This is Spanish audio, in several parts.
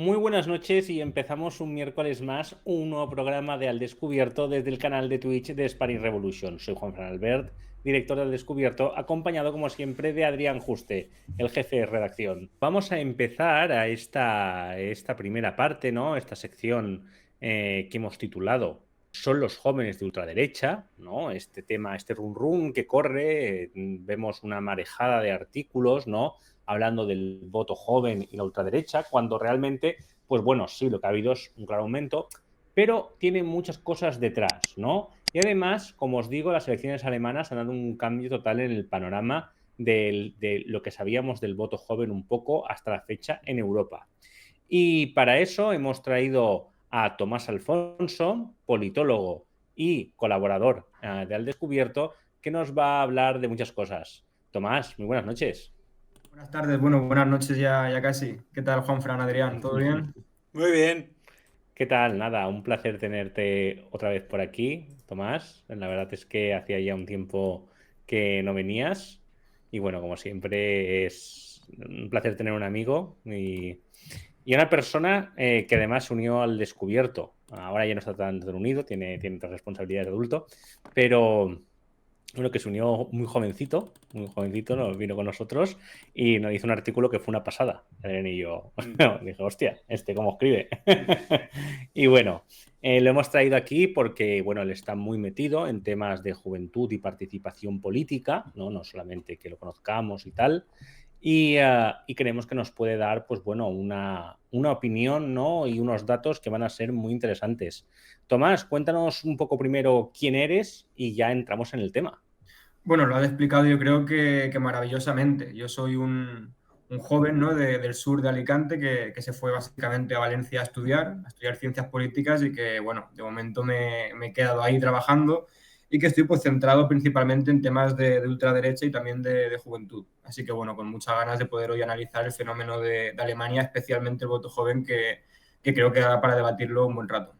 Muy buenas noches y empezamos un miércoles más, un nuevo programa de Al Descubierto desde el canal de Twitch de Spanish Revolution. Soy Juan Fran Albert, director de Al Descubierto, acompañado como siempre de Adrián Juste, el jefe de redacción. Vamos a empezar a esta primera parte, ¿no? Esta sección que hemos titulado Son los jóvenes de ultraderecha, ¿no? Este tema, este run run que corre, vemos una marejada de artículos, ¿no? Hablando del voto joven y la ultraderecha, cuando realmente, pues bueno, sí, lo que ha habido es un claro aumento, pero tiene muchas cosas detrás, ¿no? Y además, como os digo, las elecciones alemanas han dado un cambio total en el panorama de lo que sabíamos del voto joven un poco hasta la fecha en Europa. Y para eso hemos traído a Tomás Alfonso, politólogo y colaborador de Al Descubierto, que nos va a hablar de muchas cosas. Tomás, muy buenas noches. Buenas tardes, bueno, buenas noches ya casi. ¿Qué tal, Juan Fran, Adrián? ¿Todo bien? Muy bien. ¿Qué tal? Nada, un placer tenerte otra vez por aquí, Tomás. La verdad es que hacía ya un tiempo que no venías. Y bueno, como siempre, es un placer tener un amigo y una persona que además se unió al descubierto. Ahora ya no está tan unido, tiene otras responsabilidades de adulto, pero uno que se unió muy jovencito, nos vino con nosotros y nos hizo un artículo que fue una pasada. Y yo dije, hostia, ¿cómo escribe? Y bueno, lo hemos traído aquí porque, bueno, él está muy metido en temas de juventud y participación política, no solamente que lo conozcamos y tal. Y creemos que nos puede dar, pues bueno, una opinión, ¿no? Y unos datos que van a ser muy interesantes. Tomás, cuéntanos un poco primero quién eres y ya entramos en el tema. Bueno, lo has explicado yo creo que maravillosamente. Yo soy un joven, ¿no? Del sur de Alicante que se fue básicamente a Valencia a estudiar ciencias políticas y que, bueno, de momento me he quedado ahí trabajando y que estoy pues centrado principalmente en temas de ultraderecha y también de juventud. Así que, bueno, con muchas ganas de poder hoy analizar el fenómeno de Alemania, especialmente el voto joven, que creo que da para debatirlo un buen rato.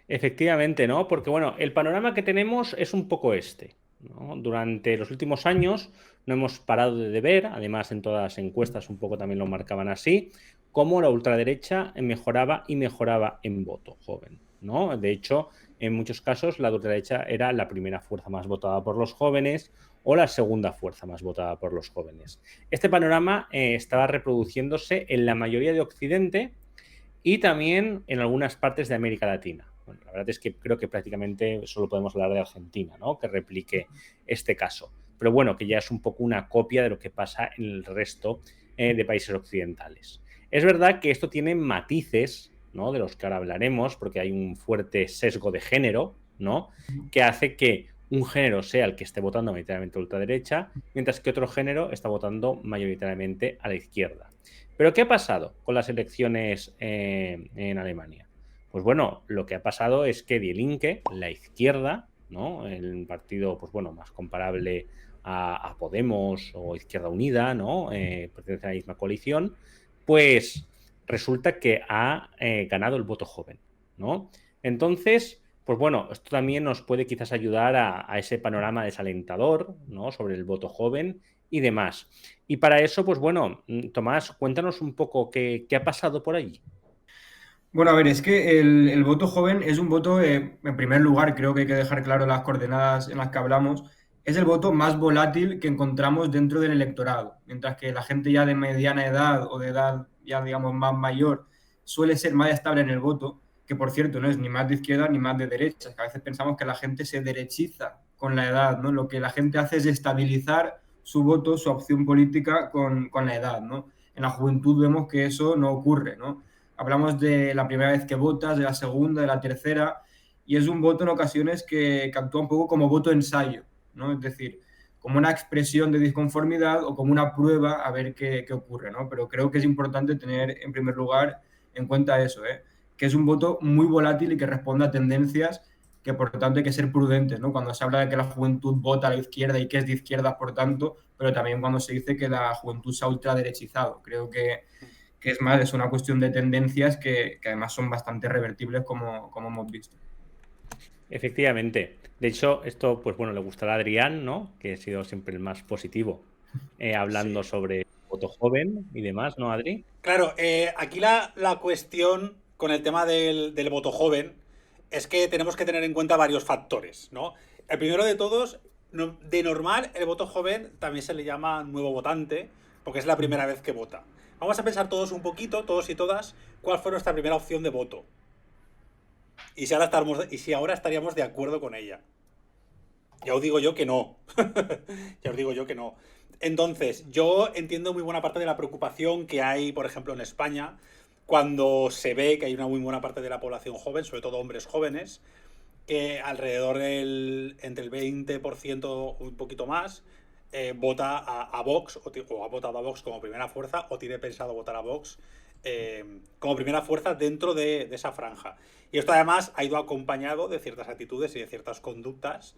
Efectivamente, ¿no? Porque bueno, el panorama que tenemos es un poco este, ¿no? Durante los últimos años no hemos parado de ver, además en todas las encuestas un poco también lo marcaban así, cómo la ultraderecha mejoraba y mejoraba en voto joven, ¿no? De hecho, en muchos casos la ultraderecha era la primera fuerza más votada por los jóvenes o la segunda fuerza más votada por los jóvenes. Este panorama estaba reproduciéndose en la mayoría de Occidente y también en algunas partes de América Latina. Bueno, la verdad es que creo que prácticamente solo podemos hablar de Argentina, ¿no? Que replique este caso. Pero bueno, que ya es un poco una copia de lo que pasa en el resto de países occidentales. Es verdad que esto tiene matices, ¿no? De los que ahora hablaremos, porque hay un fuerte sesgo de género, ¿no? Que hace que un género sea el que esté votando mayoritariamente a la ultraderecha, mientras que otro género está votando mayoritariamente a la izquierda. Pero ¿qué ha pasado con las elecciones en Alemania? Pues bueno, lo que ha pasado es que Die Linke, la izquierda, ¿no? El partido, pues bueno, más comparable a Podemos o Izquierda Unida, ¿no? Pertenece a la misma coalición, pues resulta que ha ganado el voto joven, ¿no? Entonces, pues bueno, esto también nos puede quizás ayudar a ese panorama desalentador, ¿no? Sobre el voto joven y demás. Y para eso, pues bueno, Tomás, cuéntanos un poco qué ha pasado por allí. Bueno, a ver, es que el voto joven es un voto, en primer lugar, creo que hay que dejar claro las coordenadas en las que hablamos, es el voto más volátil que encontramos dentro del electorado, mientras que la gente ya de mediana edad o de edad ya, digamos, más mayor suele ser más estable en el voto, que por cierto no es ni más de izquierda ni más de derecha, que a veces pensamos que la gente se derechiza con la edad, ¿no? Lo que la gente hace es estabilizar su voto, su opción política con la edad, ¿no? En la juventud vemos que eso no ocurre, ¿no? Hablamos de la primera vez que votas, de la segunda, de la tercera, y es un voto en ocasiones que actúa un poco como voto ensayo, ¿no? Es decir, como una expresión de disconformidad o como una prueba a ver qué ocurre, ¿no? Pero creo que es importante tener en primer lugar en cuenta eso, ¿eh? Que es un voto muy volátil y que responde a tendencias que por lo tanto hay que ser prudentes, ¿no? Cuando se habla de que la juventud vota a la izquierda y que es de izquierda, por tanto, pero también cuando se dice que la juventud se ha ultraderechizado. Creo que es más, es una cuestión de tendencias que además son bastante revertibles como hemos visto. Efectivamente. De hecho, esto, pues bueno, le gustará a Adrián, ¿no? Que ha sido siempre el más positivo, hablando Sí. voto joven y demás, ¿no, Adri? Claro, aquí la cuestión con el tema del voto joven es que tenemos que tener en cuenta varios factores, ¿no? El primero de todos, de normal, el voto joven también se le llama nuevo votante, porque es la primera vez que vota. Vamos a pensar todos un poquito, todos y todas, cuál fue nuestra primera opción de voto. Y si ahora estaríamos de acuerdo con ella. Ya os digo yo que no. Ya os digo yo que no. Entonces, yo entiendo muy buena parte de la preocupación que hay, por ejemplo, en España, cuando se ve que hay una muy buena parte de la población joven, sobre todo hombres jóvenes, que alrededor entre el 20%, un poquito más, vota a Vox o ha votado a Vox como primera fuerza o tiene pensado votar a Vox como primera fuerza dentro de esa franja. Y esto además ha ido acompañado de ciertas actitudes y de ciertas conductas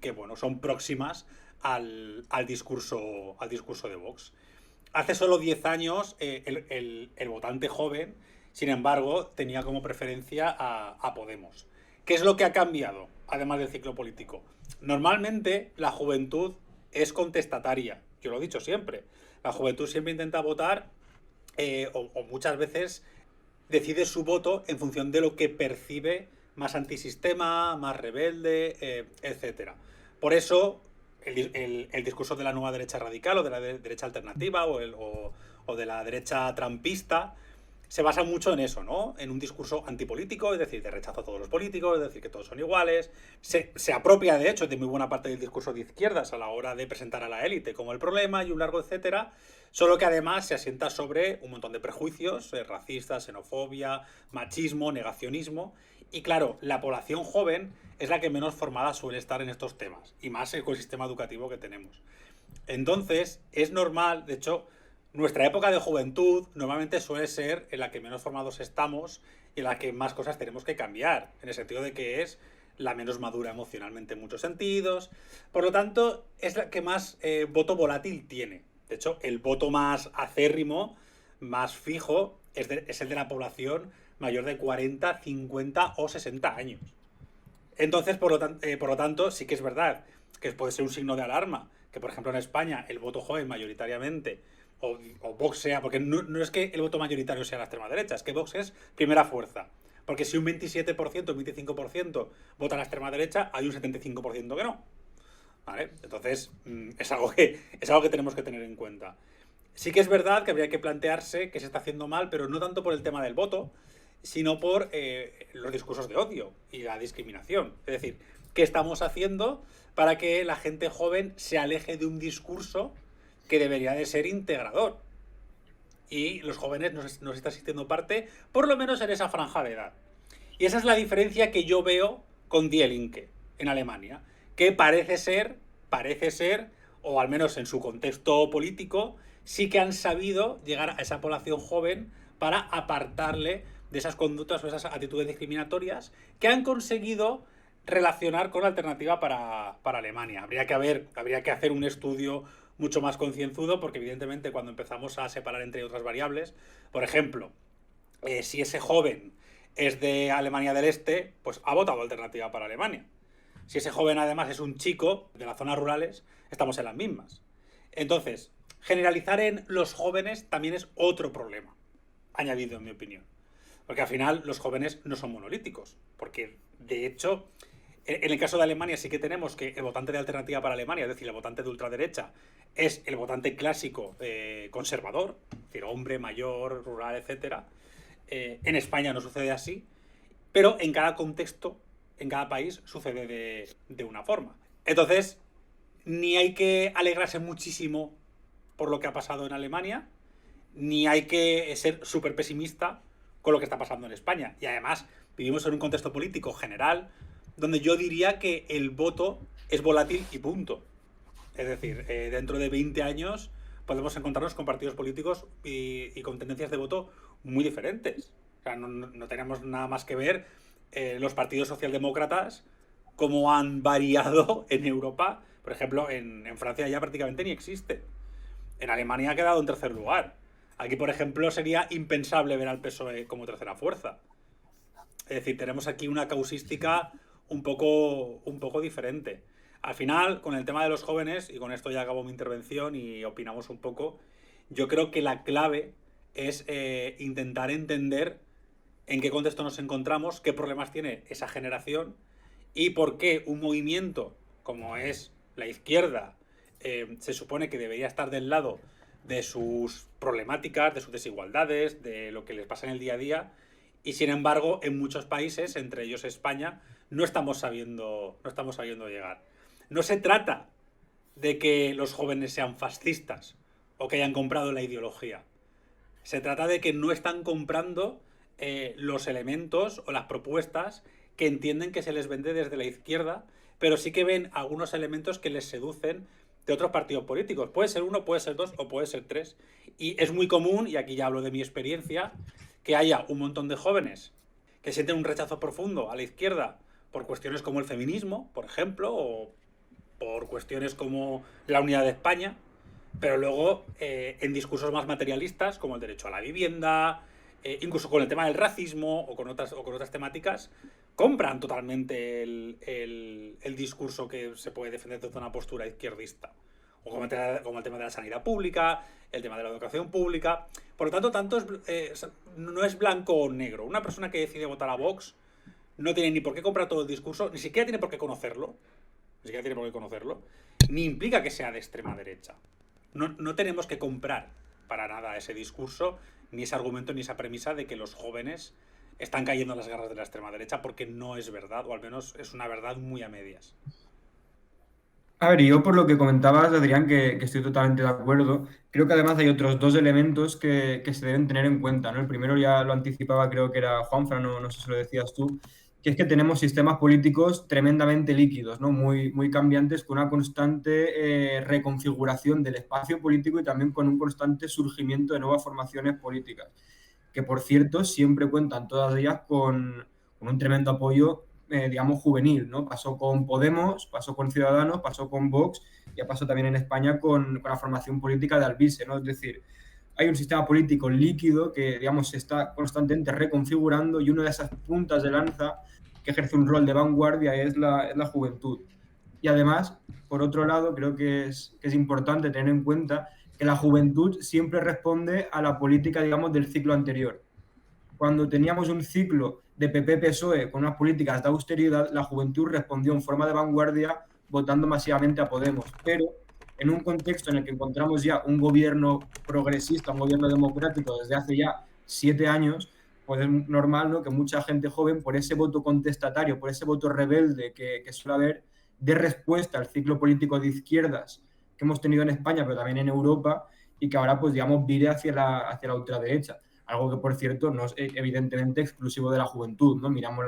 que bueno, son próximas al discurso de Vox. Hace solo 10 años el votante joven, sin embargo, tenía como preferencia a Podemos. ¿Qué es lo que ha cambiado, además del ciclo político? Normalmente la juventud es contestataria, yo lo he dicho siempre. La juventud siempre intenta votar o muchas veces decide su voto en función de lo que percibe más antisistema, más rebelde, etc. Por eso el discurso de la nueva derecha radical o de la derecha alternativa o de la derecha trampista se basa mucho en eso, ¿no? En un discurso antipolítico, es decir, de rechazo a todos los políticos, es decir, que todos son iguales. Se apropia, de hecho, de muy buena parte del discurso de izquierdas a la hora de presentar a la élite como el problema y un largo etcétera, solo que además se asienta sobre un montón de prejuicios, racistas, xenofobia, machismo, negacionismo. Y claro, la población joven es la que menos formada suele estar en estos temas, y más con el sistema educativo que tenemos. Entonces, es normal, de hecho, nuestra época de juventud normalmente suele ser en la que menos formados estamos y en la que más cosas tenemos que cambiar, en el sentido de que es la menos madura emocionalmente en muchos sentidos. Por lo tanto, es la que más voto volátil tiene. De hecho, el voto más acérrimo, más fijo, es el de la población mayor de 40, 50 o 60 años. Entonces, por lo tanto, sí que es verdad que puede ser un signo de alarma que, por ejemplo, en España el voto joven mayoritariamente o Vox sea, porque no es que el voto mayoritario sea la extrema derecha, es que Vox es primera fuerza. Porque si un 27%, un 25% vota a la extrema derecha, hay un 75% que no. ¿Vale? Entonces, es algo que tenemos que tener en cuenta. Sí que es verdad que habría que plantearse que se está haciendo mal, pero no tanto por el tema del voto, sino por los discursos de odio y la discriminación. Es decir, ¿qué estamos haciendo para que la gente joven se aleje de un discurso que debería de ser integrador? Y los jóvenes nos están sintiendo parte, por lo menos en esa franja de edad. Y esa es la diferencia que yo veo con Die Linke en Alemania, que parece ser, o al menos en su contexto político, sí que han sabido llegar a esa población joven para apartarle de esas conductas o esas actitudes discriminatorias que han conseguido relacionar con la alternativa para Alemania. Habría que hacer un estudio mucho más concienzudo porque evidentemente cuando empezamos a separar entre otras variables, por ejemplo, si ese joven es de Alemania del Este, pues ha votado alternativa para Alemania. Si ese joven además es un chico de las zonas rurales, estamos en las mismas. Entonces, generalizar en los jóvenes también es otro problema añadido, en mi opinión. Porque al final los jóvenes no son monolíticos. Porque, de hecho, en el caso de Alemania sí que tenemos que el votante de alternativa para Alemania, es decir, el votante de ultraderecha, es el votante clásico conservador, es decir, hombre, mayor, rural, etc. En España no sucede así, pero en cada contexto, en cada país, sucede de una forma. Entonces, ni hay que alegrarse muchísimo por lo que ha pasado en Alemania, ni hay que ser súper pesimista con lo que está pasando en España. Y además, vivimos en un contexto político general donde yo diría que el voto es volátil y punto. Es decir, dentro de 20 años podemos encontrarnos con partidos políticos y con tendencias de voto muy diferentes. O sea, no tenemos nada más que ver los partidos socialdemócratas cómo han variado en Europa. Por ejemplo, en Francia ya prácticamente ni existe. En Alemania ha quedado en tercer lugar. Aquí, por ejemplo, sería impensable ver al PSOE como tercera fuerza. Es decir, tenemos aquí una causística un poco diferente. Al final, con el tema de los jóvenes, y con esto ya acabo mi intervención y opinamos un poco, Yo creo que la clave es intentar entender en qué contexto nos encontramos, qué problemas tiene esa generación y por qué un movimiento como es la izquierda se supone que debería estar del lado de sus problemáticas, de sus desigualdades, de lo que les pasa en el día a día, y sin embargo en muchos países, entre ellos España, no estamos sabiendo llegar. No se trata de que los jóvenes sean fascistas o que hayan comprado la ideología. Se trata de que no están comprando los elementos o las propuestas que entienden que se les vende desde la izquierda, pero sí que ven algunos elementos que les seducen de otros partidos políticos. Puede ser uno, puede ser dos o puede ser tres. Y es muy común, y aquí ya hablo de mi experiencia, que haya un montón de jóvenes que sienten un rechazo profundo a la izquierda por cuestiones como el feminismo, por ejemplo, o por cuestiones como la unidad de España, pero luego en discursos más materialistas, como el derecho a la vivienda, incluso con el tema del racismo o con otras temáticas, compran totalmente el discurso que se puede defender desde una postura izquierdista. O como el tema de la sanidad pública, el tema de la educación pública. Por lo tanto no es blanco o negro. Una persona que decide votar a Vox no tiene ni por qué comprar todo el discurso, ni siquiera tiene por qué conocerlo, ni implica que sea de extrema derecha. No tenemos que comprar para nada ese discurso, ni ese argumento, ni esa premisa de que los jóvenes están cayendo en las garras de la extrema derecha, porque no es verdad, o al menos es una verdad muy a medias. A ver, y yo por lo que comentabas, Adrián, que estoy totalmente de acuerdo, creo que además hay otros dos elementos que se deben tener en cuenta, ¿no? El primero ya lo anticipaba, creo que era Juanfran, no sé si lo decías tú, que es que tenemos sistemas políticos tremendamente líquidos, ¿no? Muy cambiantes, con una constante reconfiguración del espacio político y también con un constante surgimiento de nuevas formaciones políticas, que por cierto siempre cuentan todas ellas con un tremendo apoyo, digamos, juvenil, ¿no? Pasó con Podemos, pasó con Ciudadanos, pasó con Vox y pasó también en España con la formación política de Alvise, ¿no? Es decir, hay un sistema político líquido que, digamos, se está constantemente reconfigurando y una de esas puntas de lanza que ejerce un rol de vanguardia es la juventud. Y además, por otro lado, creo que es importante tener en cuenta que la juventud siempre responde a la política, digamos, del ciclo anterior. Cuando teníamos un ciclo de PP-PSOE con unas políticas de austeridad, la juventud respondió en forma de vanguardia votando masivamente a Podemos. Pero en un contexto en el que encontramos ya un gobierno progresista, un gobierno democrático desde hace ya 7 años, pues es normal, ¿no?, que mucha gente joven, por ese voto contestatario, por ese voto rebelde que suele haber, dé respuesta al ciclo político de izquierdas que hemos tenido en España, pero también en Europa, y que ahora, pues, digamos, vire hacia la ultraderecha. Algo que, por cierto, no es evidentemente exclusivo de la juventud, ¿no? Miramos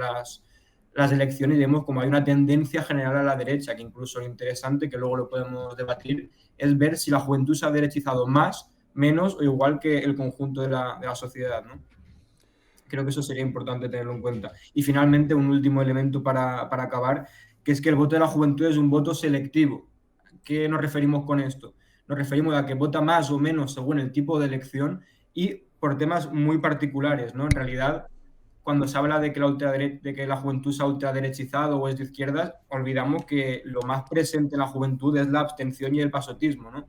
las elecciones y vemos como hay una tendencia general a la derecha, que incluso lo interesante, que luego lo podemos debatir, es ver si la juventud se ha derechizado más, menos o igual que el conjunto de la sociedad, ¿no? Creo que eso sería importante tenerlo en cuenta. Y finalmente, un último elemento para acabar, que es que el voto de la juventud es un voto selectivo. ¿Qué nos referimos con esto? Nos referimos a que vota más o menos según el tipo de elección y por temas muy particulares, ¿no? En realidad, cuando se habla de que la juventud se ha ultraderechizado o es de izquierdas, olvidamos que lo más presente en la juventud es la abstención y el pasotismo, ¿no?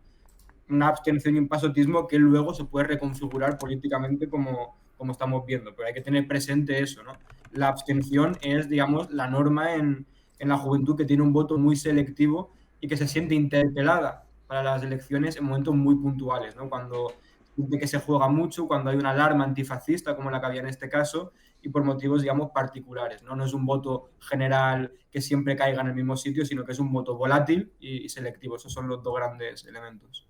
Una abstención y un pasotismo que luego se puede reconfigurar políticamente como estamos viendo, pero hay que tener presente eso, ¿no? La abstención es, digamos, la norma en la juventud, que tiene un voto muy selectivo y que se siente interpelada para las elecciones en momentos muy puntuales, ¿no? Cuando siente que se juega mucho, cuando hay una alarma antifascista, como la que había en este caso, y por motivos, digamos, particulares, ¿no? No es un voto general que siempre caiga en el mismo sitio, sino que es un voto volátil y selectivo. Esos son los dos grandes elementos.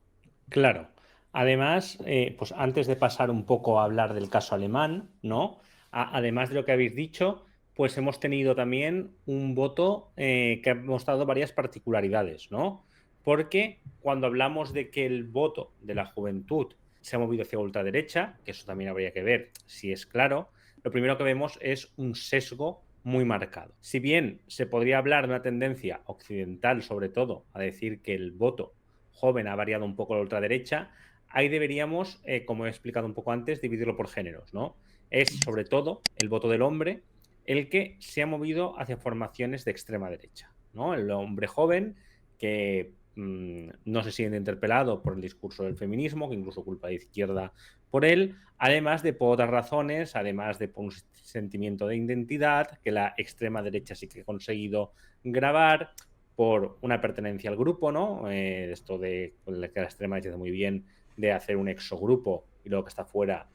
Claro. Además, pues antes de pasar un poco a hablar del caso alemán, ¿no? Además de lo que habéis dicho, pues hemos tenido también un voto que ha mostrado varias particularidades, ¿no? Porque cuando hablamos de que el voto de la juventud se ha movido hacia ultraderecha, que eso también habría que ver si es claro, lo primero que vemos es un sesgo muy marcado. Si bien se podría hablar de una tendencia occidental, sobre todo, a decir que el voto joven ha variado un poco la ultraderecha, ahí deberíamos, como he explicado un poco antes, dividirlo por géneros, ¿no? Es sobre todo el voto del hombre el que se ha movido hacia formaciones de extrema derecha, ¿no? El hombre joven que no se siente interpelado por el discurso del feminismo, que incluso culpa a la izquierda por él, además de por otras razones, además de por un sentimiento de identidad que la extrema derecha sí que ha conseguido grabar, por una pertenencia al grupo, ¿no? Esto de que la extrema derecha hace muy bien de hacer un exogrupo y luego que está fuera,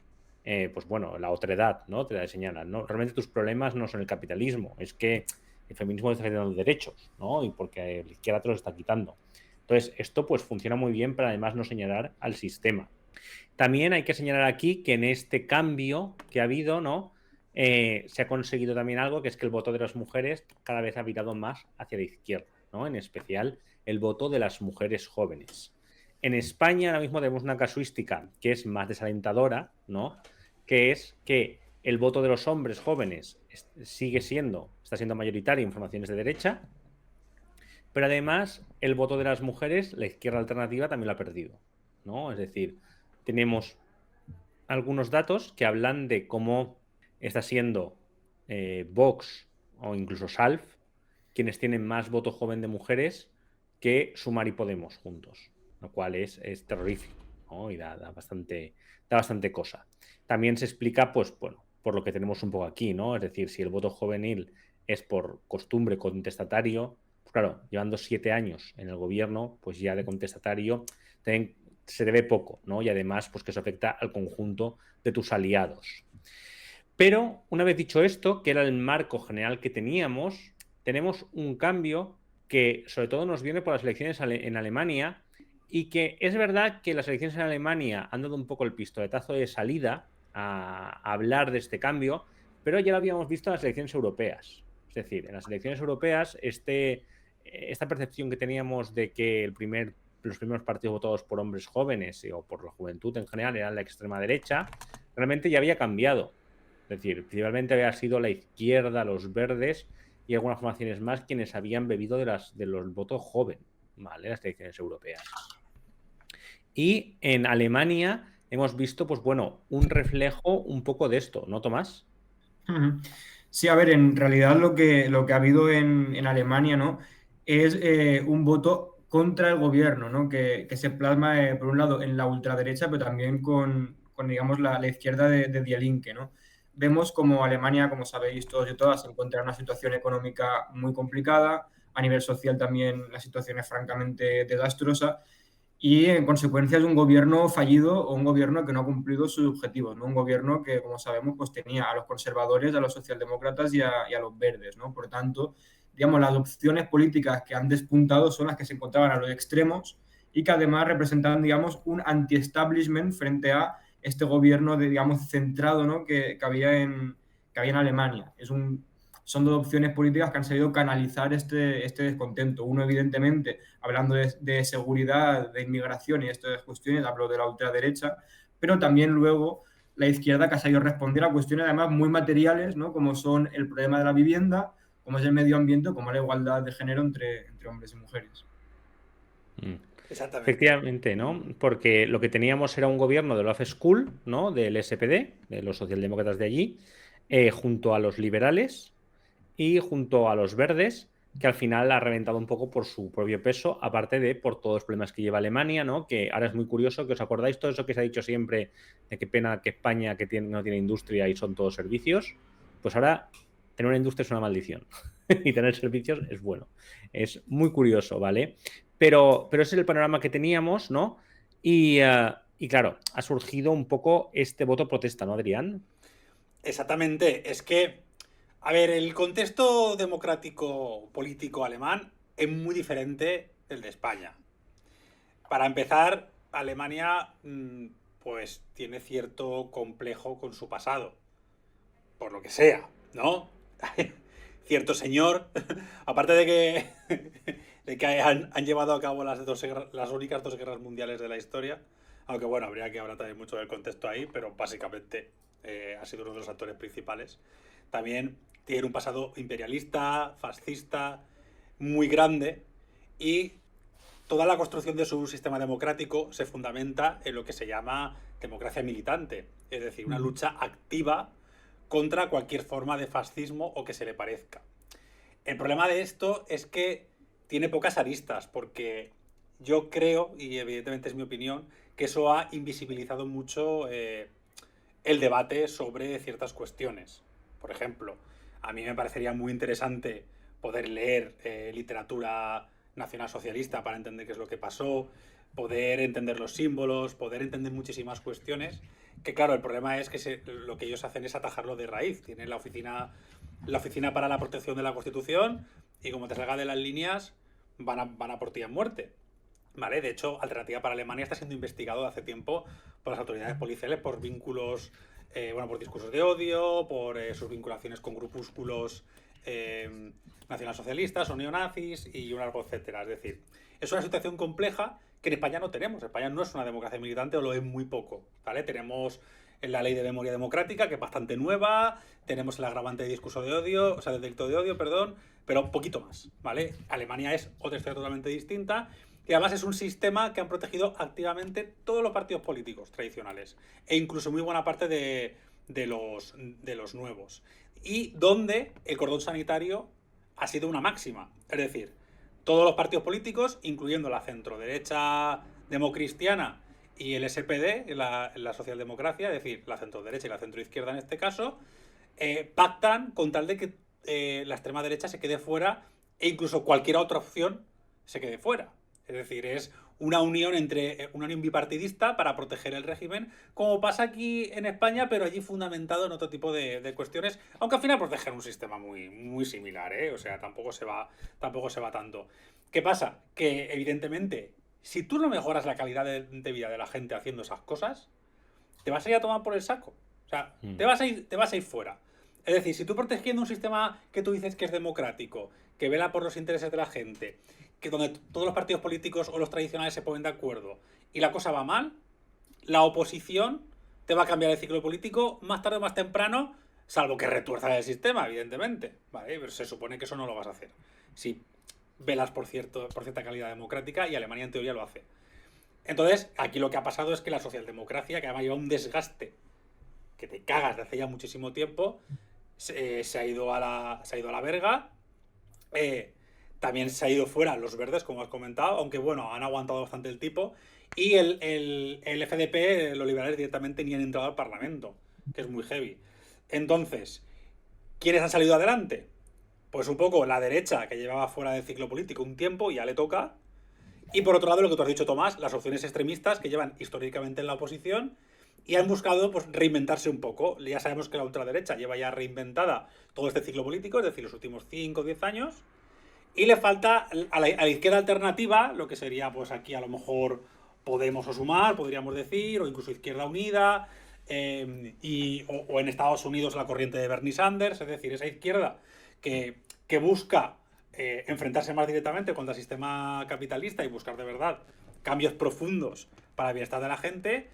pues bueno, la otredad, ¿no? Te la señalan, ¿no? Realmente tus problemas no son el capitalismo, es que el feminismo te está quitando derechos, ¿no? Y porque la izquierda te los está quitando. Entonces, esto pues funciona muy bien para además no señalar al sistema. También hay que señalar aquí que en este cambio que ha habido, ¿no? Se ha conseguido también algo, que es que el voto de las mujeres cada vez ha virado más hacia la izquierda, ¿no? En especial el voto de las mujeres jóvenes. En España ahora mismo tenemos una casuística que es más desalentadora, ¿no? Que es que el voto de los hombres jóvenes está siendo mayoritario en formaciones de derecha, pero además el voto de las mujeres, la izquierda alternativa, también lo ha perdido, ¿no? Es decir, tenemos algunos datos que hablan de cómo está siendo Vox o incluso Salv quienes tienen más voto joven de mujeres que Sumar y Podemos juntos, lo cual es terrorífico, ¿no? Y da bastante cosa. También se explica, pues, bueno, por lo que tenemos un poco aquí, ¿no? Es decir, si el voto juvenil es por costumbre contestatario, pues claro, llevando 7 años en el gobierno, pues ya de contestatario se debe poco, ¿no? Y además, pues que eso afecta al conjunto de tus aliados. Pero, una vez dicho esto, que era el marco general que teníamos, tenemos un cambio que sobre todo nos viene por las elecciones en Alemania, y que es verdad que las elecciones en Alemania han dado un poco el pistoletazo de salida a hablar de este cambio, pero ya lo habíamos visto en las elecciones europeas. Es decir, en las elecciones europeas esta percepción que teníamos de que los primeros partidos votados por hombres jóvenes o por la juventud en general eran la extrema derecha, realmente ya había cambiado. Es decir, principalmente había sido la izquierda, los verdes y algunas formaciones más quienes habían bebido de los votos jóvenes, ¿vale? Las elecciones europeas. Y en Alemania hemos visto, pues bueno, un reflejo un poco de esto, ¿no, Tomás? Sí, a ver, en realidad lo que ha habido en Alemania, ¿no? Es un voto contra el gobierno, ¿no? Que se plasma, por un lado, en la ultraderecha, pero también con digamos, la izquierda de Die Linke, ¿no? Vemos como Alemania, como sabéis todos y todas, se encuentra en una situación económica muy complicada, a nivel social también la situación es francamente desastrosa, y en consecuencia es un gobierno fallido o un gobierno que no ha cumplido sus objetivos, ¿no? Un gobierno que, como sabemos, pues tenía a los conservadores, a los socialdemócratas y a los verdes, ¿no? Por tanto, digamos, las opciones políticas que han despuntado son las que se encontraban a los extremos y que además representan, digamos, un anti-establishment frente a este gobierno digamos, centrado, ¿no? que había en Alemania. Son dos opciones políticas que han sabido canalizar este descontento. Uno, evidentemente, hablando de seguridad, de inmigración y estas cuestiones, hablo de la ultraderecha, pero también luego la izquierda que ha sabido responder a cuestiones además muy materiales, ¿no? Como son el problema de la vivienda, como es el medio ambiente, como la igualdad de género entre hombres y mujeres. Exactamente. Efectivamente, ¿no? Porque lo que teníamos era un gobierno de Olaf School, ¿no? Del SPD, de los socialdemócratas de allí, junto a los liberales y junto a los verdes, que al final ha reventado un poco por su propio peso, aparte de por todos los problemas que lleva Alemania, ¿no? Que ahora es muy curioso que os acordáis todo eso que se ha dicho siempre de qué pena que España no tiene industria y son todos servicios. Pues ahora tener una industria es una maldición y tener servicios es bueno. Es muy curioso, ¿vale? Pero ese es el panorama que teníamos, ¿no? Y claro, ha surgido un poco este voto protesta, ¿no, Adrián? Exactamente. Es que, a ver, el contexto democrático político alemán es muy diferente del de España. Para empezar, Alemania pues tiene cierto complejo con su pasado. Por lo que sea, ¿no? Cierto señor, aparte de que han llevado a cabo las únicas 2 guerras mundiales de la historia, aunque bueno, habría que hablar también mucho del contexto ahí, pero básicamente ha sido uno de los actores principales. También tiene un pasado imperialista, fascista, muy grande, y toda la construcción de su sistema democrático se fundamenta en lo que se llama democracia militante, es decir, una lucha activa contra cualquier forma de fascismo o que se le parezca. El problema de esto es que tiene pocas aristas, porque yo creo, y evidentemente es mi opinión, que eso ha invisibilizado mucho el debate sobre ciertas cuestiones. Por ejemplo, a mí me parecería muy interesante poder leer literatura nacionalsocialista para entender qué es lo que pasó, poder entender los símbolos, poder entender muchísimas cuestiones, que claro, el problema es que lo que ellos hacen es atajarlo de raíz. Tienen la oficina para la protección de la Constitución y como te salga de las líneas, van a por ti a muerte. ¿Vale? De hecho, Alternativa para Alemania está siendo investigado hace tiempo por las autoridades policiales por vínculos, por discursos de odio, por sus vinculaciones con grupúsculos nacionalsocialistas o neonazis y un largo etcétera. Es decir, es una situación compleja que en España no tenemos. España no es una democracia militante o lo es muy poco. ¿Vale? Tenemos la ley de memoria democrática, que es bastante nueva, tenemos el agravante de discurso de odio, o sea, del delito de odio, perdón, pero un poquito más, ¿vale? Alemania es otra historia totalmente distinta. Y además es un sistema que han protegido activamente todos los partidos políticos tradicionales e incluso muy buena parte de los nuevos. Y donde el cordón sanitario ha sido una máxima. Es decir, todos los partidos políticos, incluyendo la centroderecha democristiana y el SPD, la socialdemocracia, es decir, la centroderecha y la centroizquierda en este caso, pactan con tal de que la extrema derecha se quede fuera e incluso cualquier otra opción se quede fuera. Es decir, es una unión bipartidista para proteger el régimen, como pasa aquí en España, pero allí fundamentado en otro tipo de cuestiones, aunque al final protegen un sistema muy, muy similar, ¿eh? O sea, tampoco se va tanto. ¿Qué pasa? Que evidentemente, si tú no mejoras la calidad de vida de la gente haciendo esas cosas, te vas a ir a tomar por el saco. O sea, te vas a ir fuera. Es decir, si tú protegiendo un sistema que tú dices que es democrático, que vela por los intereses de la gente, que donde todos los partidos políticos o los tradicionales se ponen de acuerdo y la cosa va mal, la oposición te va a cambiar el ciclo político más tarde o más temprano, salvo que retuerzas el sistema, evidentemente, ¿vale? Pero se supone que eso no lo vas a hacer si velas por cierta calidad democrática, y Alemania en teoría lo hace. Entonces, aquí lo que ha pasado es que la socialdemocracia, que además lleva un desgaste que te cagas de hace ya muchísimo tiempo, se ha ido a la verga. También se ha ido fuera los verdes, como has comentado, aunque bueno, han aguantado bastante el tipo. Y el FDP, los liberales directamente ni han entrado al Parlamento, que es muy heavy. Entonces, ¿quiénes han salido adelante? Pues un poco la derecha, que llevaba fuera del ciclo político un tiempo, ya le toca. Y por otro lado, lo que tú has dicho, Tomás, las opciones extremistas, que llevan históricamente en la oposición y han buscado pues reinventarse un poco. Ya sabemos que la ultraderecha lleva ya reinventada todo este ciclo político, es decir, los últimos 5 o 10 años. Y le falta a la izquierda alternativa, lo que sería pues aquí a lo mejor Podemos o Sumar, podríamos decir, o incluso Izquierda Unida, o en Estados Unidos la corriente de Bernie Sanders, es decir, esa izquierda que busca enfrentarse más directamente contra el sistema capitalista y buscar de verdad cambios profundos para el bienestar de la gente,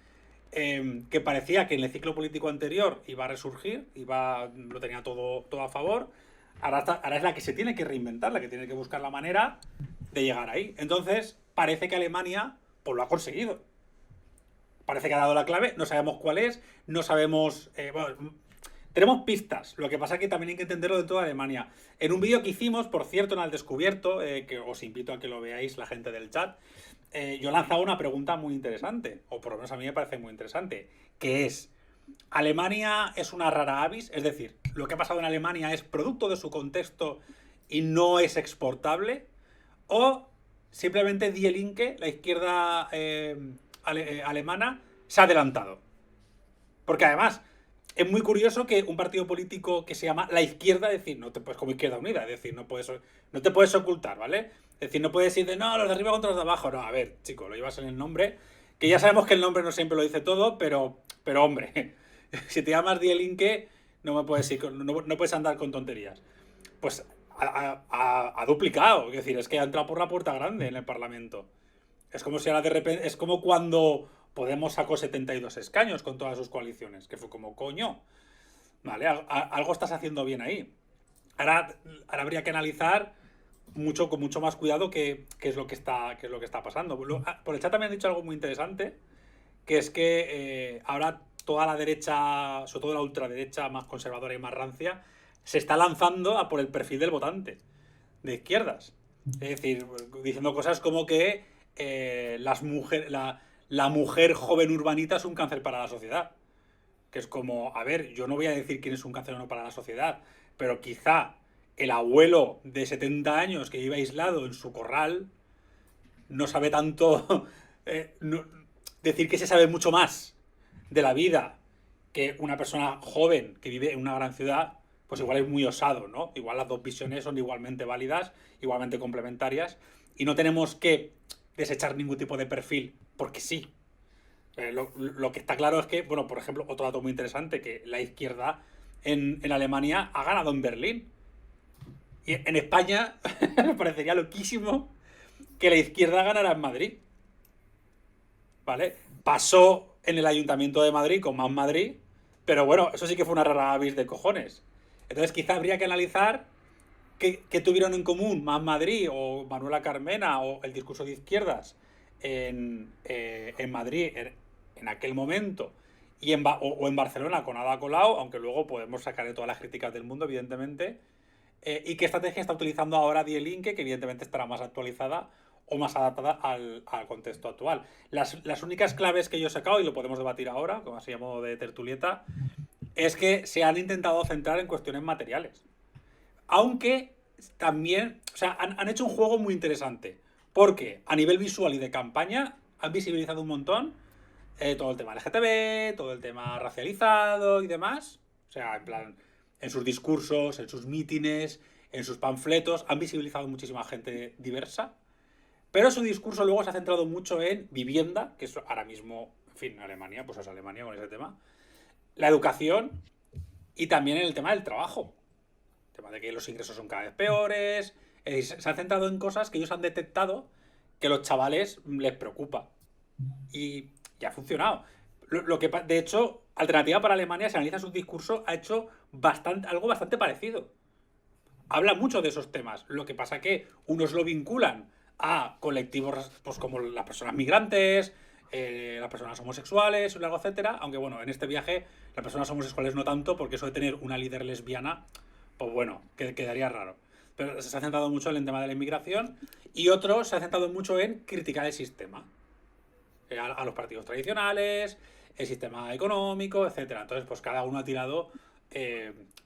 que parecía que en el ciclo político anterior iba a resurgir, lo tenía todo a favor. Ahora es la que se tiene que reinventar, la que tiene que buscar la manera de llegar ahí. Entonces, parece que Alemania pues lo ha conseguido. Parece que ha dado la clave, no sabemos cuál es, no sabemos... tenemos pistas, lo que pasa es que también hay que entenderlo de toda Alemania. En un vídeo que hicimos, por cierto, en Al Descubierto, que os invito a que lo veáis la gente del chat, yo lanzaba una pregunta muy interesante, o por lo menos a mí me parece muy interesante, que es... ¿Alemania es una rara avis? Es decir, ¿lo que ha pasado en Alemania es producto de su contexto y no es exportable? ¿O simplemente Die Linke, la izquierda alemana, se ha adelantado? Porque además, es muy curioso que un partido político que se llama la izquierda, es decir, no te puedes como Izquierda Unida, es decir, no te puedes ocultar, ¿vale? Es decir, no puedes decir de no, los de arriba contra los de abajo. No, a ver, chico, lo llevas en el nombre, que ya sabemos que el nombre no siempre lo dice todo, pero hombre, si te llamas Die Linke, no puedes andar con tonterías. Pues ha duplicado, es decir, es que ha entrado por la puerta grande en el Parlamento. Es como si ahora de repente, es como cuando Podemos sacó 72 escaños con todas sus coaliciones, que fue como, coño, vale, algo estás haciendo bien ahí. Ahora habría que analizar con mucho más cuidado qué es lo que está pasando. Por el chat también han dicho algo muy interesante, que es que ahora toda la derecha, sobre todo la ultraderecha más conservadora y más rancia, se está lanzando a por el perfil del votante de izquierdas. Es decir, diciendo cosas como que la mujer joven urbanita es un cáncer para la sociedad. Que es como, a ver, yo no voy a decir quién es un cáncer o no para la sociedad, pero quizá el abuelo de 70 años que vive aislado en su corral no sabe tanto, decir que se sabe mucho más de la vida que una persona joven que vive en una gran ciudad, pues igual es muy osado, ¿no? Igual las dos visiones son igualmente válidas, igualmente complementarias, y no tenemos que desechar ningún tipo de perfil, porque sí. Lo que está claro es que, bueno, por ejemplo, otro dato muy interesante, que la izquierda en Alemania ha ganado en Berlín. Y en España me parecería loquísimo que la izquierda ganara en Madrid. ¿Vale? Pasó en el Ayuntamiento de Madrid con Más Madrid, pero bueno, eso sí que fue una rara avis de cojones. Entonces quizá habría que analizar qué tuvieron en común Más Madrid o Manuela Carmena o el discurso de izquierdas en Madrid en aquel momento y o en Barcelona con Ada Colau, aunque luego podemos sacarle todas las críticas del mundo, evidentemente, y qué estrategia está utilizando ahora Die Linke, que evidentemente estará más actualizada o más adaptada al contexto actual. Las únicas claves que yo he sacado, y lo podemos debatir ahora, como así a modo de tertulieta, es que se han intentado centrar en cuestiones materiales. Aunque también, o sea, han hecho un juego muy interesante. Porque a nivel visual y de campaña han visibilizado un montón todo el tema LGTB, todo el tema racializado y demás. O sea, en plan, en sus discursos, en sus mítines, en sus panfletos, han visibilizado muchísima gente diversa. Pero su discurso luego se ha centrado mucho en vivienda, que es ahora mismo, en fin, Alemania, pues es Alemania con ese tema. La educación y también en el tema del trabajo. El tema de que los ingresos son cada vez peores. Es decir, se ha centrado en cosas que ellos han detectado que a los chavales les preocupa. Y ha funcionado. De hecho, Alternativa para Alemania, si analiza su discurso, ha hecho algo bastante parecido. Habla mucho de esos temas. Lo que pasa que unos lo vinculan a colectivos pues, como las personas migrantes, las personas homosexuales, etcétera. Aunque bueno, en este viaje las personas homosexuales no tanto, porque eso de tener una líder lesbiana, pues bueno, quedaría raro. Pero se ha centrado mucho en el tema de la inmigración y otro se ha centrado mucho en criticar el sistema. A los partidos tradicionales, el sistema económico, etcétera. Entonces, pues cada uno ha tirado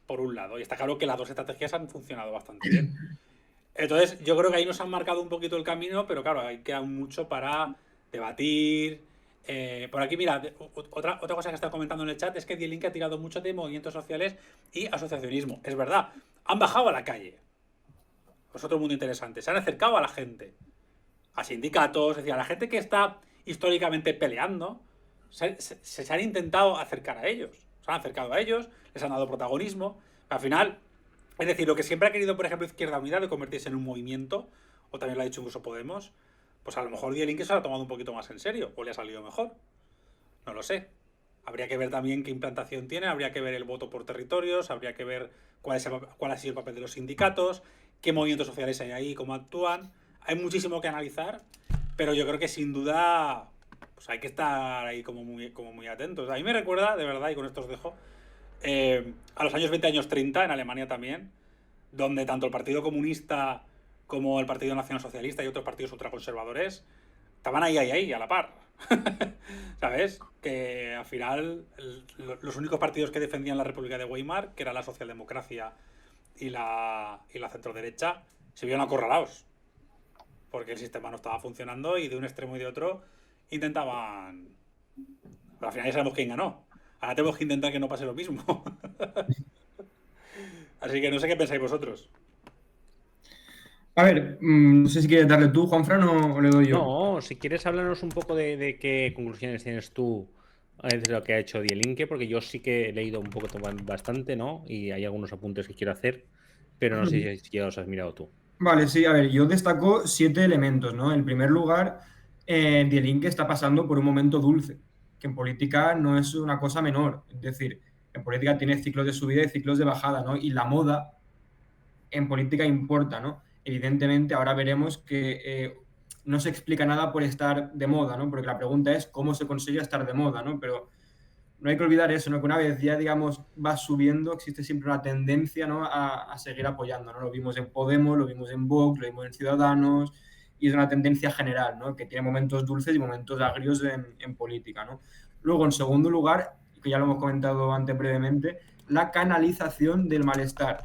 por un lado. Y está claro que las dos estrategias han funcionado bastante bien. Entonces, yo creo que ahí nos han marcado un poquito el camino, pero claro, hay queda mucho para debatir. Por aquí, mira, otra cosa que está comentando en el chat es que Die Linke ha tirado mucho de movimientos sociales y asociacionismo. Es verdad, han bajado a la calle. Es otro mundo interesante. Se han acercado a la gente, a sindicatos, es decir, a la gente que está históricamente peleando, se han intentado acercar a ellos. Se han acercado a ellos, les han dado protagonismo. Al final, es decir, lo que siempre ha querido, por ejemplo, Izquierda Unida, de convertirse en un movimiento, o también lo ha dicho incluso Podemos, pues a lo mejor Die Linke se lo ha tomado un poquito más en serio, o le ha salido mejor. No lo sé. Habría que ver también qué implantación tiene, habría que ver el voto por territorios, habría que ver cuál ha sido el papel de los sindicatos, qué movimientos sociales hay ahí, cómo actúan. Hay muchísimo que analizar, pero yo creo que sin duda pues hay que estar ahí como muy atentos. A mí me recuerda, de verdad, y con esto os dejo, a los años 20, años 30, en Alemania también, donde tanto el Partido Comunista como el Partido Nacional Socialista y otros partidos ultraconservadores estaban ahí, a la par. ¿Sabes? Que al final los únicos partidos que defendían la República de Weimar, que era la socialdemocracia y la centroderecha, se vieron acorralados. Porque el sistema no estaba funcionando y de un extremo y de otro intentaban... Pero al final ya sabemos quién ganó. Ahora tenemos que intentar que no pase lo mismo. Así que no sé qué pensáis vosotros. A ver, no sé si quieres darle tú, Juanfran, o le doy yo. No, si quieres hablarnos un poco de qué conclusiones tienes tú de lo que ha hecho Die Linke, porque yo sí que he leído un poco bastante, ¿no? Y hay algunos apuntes que quiero hacer, pero no sé si ya los has mirado tú. Vale, sí, a ver, yo destaco 7 elementos, ¿no? En primer lugar, Die Linke está pasando por un momento dulce, que en política no es una cosa menor. Es decir, en política tiene ciclos de subida y ciclos de bajada, ¿no? Y la moda en política importa, ¿no? Evidentemente, ahora veremos que no se explica nada por estar de moda, ¿no? Porque la pregunta es cómo se consigue estar de moda, ¿no? Pero no hay que olvidar eso, ¿no? Que una vez ya, digamos, va subiendo, existe siempre una tendencia, ¿no? a seguir apoyando, ¿no? Lo vimos en Podemos, lo vimos en Vox, lo vimos en Ciudadanos, y es una tendencia general, ¿no? Que tiene momentos dulces y momentos agrios en política, ¿no? Luego, en segundo lugar, que ya lo hemos comentado antes brevemente, la canalización del malestar,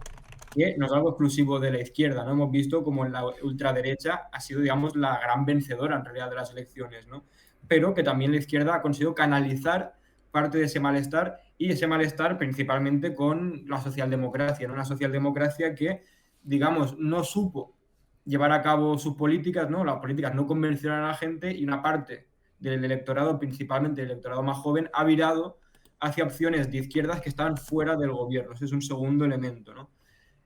que no es algo exclusivo de la izquierda, ¿no? Hemos visto como la ultraderecha ha sido, digamos, la gran vencedora en realidad de las elecciones, ¿no? Pero que también la izquierda ha conseguido canalizar parte de ese malestar, y ese malestar principalmente con la socialdemocracia, ¿no? Una socialdemocracia que, digamos, no supo llevar a cabo sus políticas, ¿no? Las políticas no convencionaron a la gente, y una parte del electorado, principalmente el electorado más joven, ha virado hacia opciones de izquierdas que estaban fuera del gobierno. Ese es un segundo elemento, ¿no?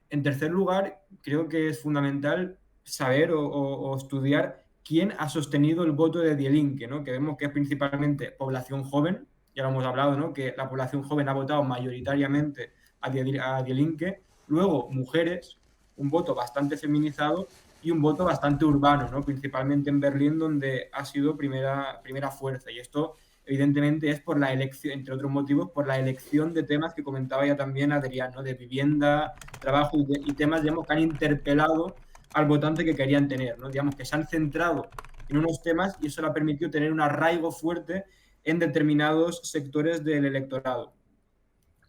En tercer lugar, creo que es fundamental saber o estudiar quién ha sostenido el voto de Die Linke, ¿no? Que vemos que es principalmente población joven, ya lo hemos hablado, ¿no? Que la población joven ha votado mayoritariamente a Die Linke, luego mujeres, un voto bastante feminizado y un voto bastante urbano, ¿no? Principalmente en Berlín, donde ha sido primera fuerza, y esto evidentemente es por la elección, entre otros motivos, por la elección de temas que comentaba ya también Adrián, ¿no? De vivienda, trabajo y temas, digamos, que han interpelado al votante que querían tener, ¿no? Digamos, que se han centrado en unos temas, y eso le ha permitido tener un arraigo fuerte en determinados sectores del electorado.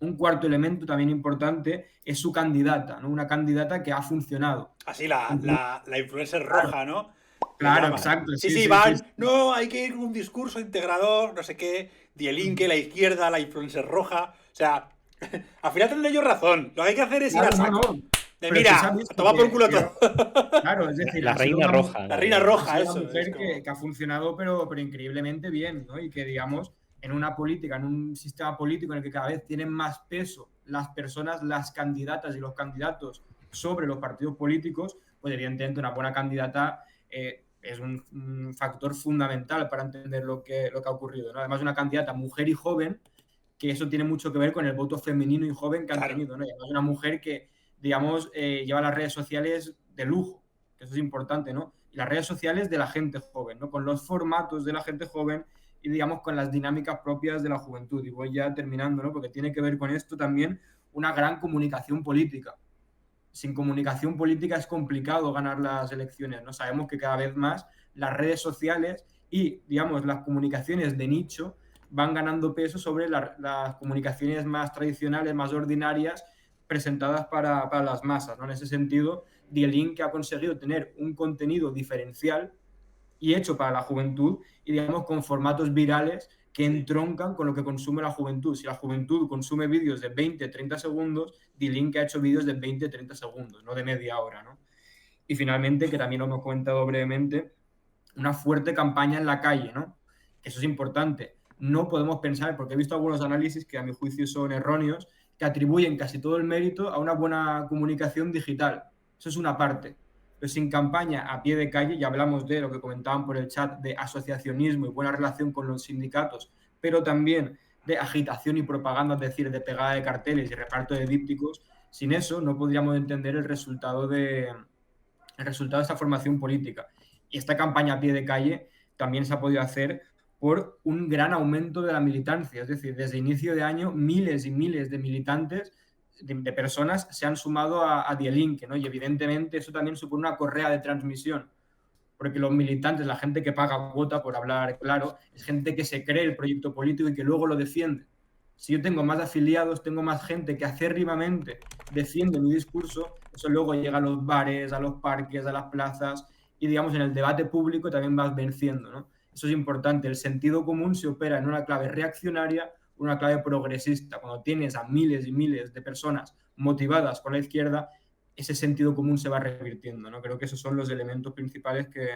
Un cuarto elemento también importante es su candidata, ¿no? Una candidata que ha funcionado. Así la influencer roja, ¿no? Claro, exacto. Sí, van. No, hay que ir con un discurso integrador, no sé qué. Die Linke, la izquierda, la influencer roja. O sea, al final tendrán ellos razón. Lo que hay que hacer es ir a saco. Mira, toma por culo todo. Claro, es decir, la reina roja. La reina roja, eso. Es una mujer que ha funcionado, pero increíblemente bien, ¿no? Y que, digamos, en una política, en un sistema político en el que cada vez tienen más peso las personas, las candidatas y los candidatos sobre los partidos políticos, pues evidentemente una buena candidata es un factor fundamental para entender lo que ha ocurrido, ¿no? Además, una candidata mujer y joven, que eso tiene mucho que ver con el voto femenino y joven que han tenido, ¿no? Y además una mujer que, digamos, lleva las redes sociales de lujo, que eso es importante, ¿no? Y las redes sociales de la gente joven, ¿no? Con los formatos de la gente joven y, digamos, con las dinámicas propias de la juventud. Y voy ya terminando, ¿no? Porque tiene que ver con esto también una gran comunicación política. Sin comunicación política es complicado ganar las elecciones, ¿no? Sabemos que cada vez más las redes sociales y, digamos, las comunicaciones de nicho van ganando peso sobre las comunicaciones más tradicionales, más ordinarias, presentadas para las masas, ¿no? En ese sentido, Die Linke ha conseguido tener un contenido diferencial y hecho para la juventud, y, digamos, con formatos virales que entroncan con lo que consume la juventud. Si la juventud consume vídeos de 20-30 segundos, Die Linke ha hecho vídeos de 20-30 segundos, no de media hora, ¿no? Y finalmente, que también lo hemos comentado brevemente, una fuerte campaña en la calle, ¿no? Que eso es importante. No podemos pensar, porque he visto algunos análisis que a mi juicio son erróneos, que atribuyen casi todo el mérito a una buena comunicación digital. Eso es una parte. Pero sin campaña a pie de calle, ya hablamos de lo que comentaban por el chat, de asociacionismo y buena relación con los sindicatos, pero también de agitación y propaganda, es decir, de pegada de carteles y reparto de dípticos. Sin eso no podríamos entender el resultado de esa formación política. Y esta campaña a pie de calle también se ha podido hacer por un gran aumento de la militancia. Es decir, desde inicio de año, miles y miles de militantes, de personas, se han sumado a Die Linke, ¿no? Y evidentemente eso también supone una correa de transmisión, porque los militantes, la gente que paga cuota, por hablar claro, es gente que se cree el proyecto político y que luego lo defiende. Si yo tengo más afiliados, tengo más gente que acérrimamente defiende mi discurso, eso luego llega a los bares, a los parques, a las plazas, y, digamos, en el debate público también vas venciendo, ¿no? Eso es importante. El sentido común se opera en una clave reaccionaria, una clave progresista. Cuando tienes a miles y miles de personas motivadas por la izquierda, ese sentido común se va revirtiendo, ¿no? Creo que esos son los elementos principales que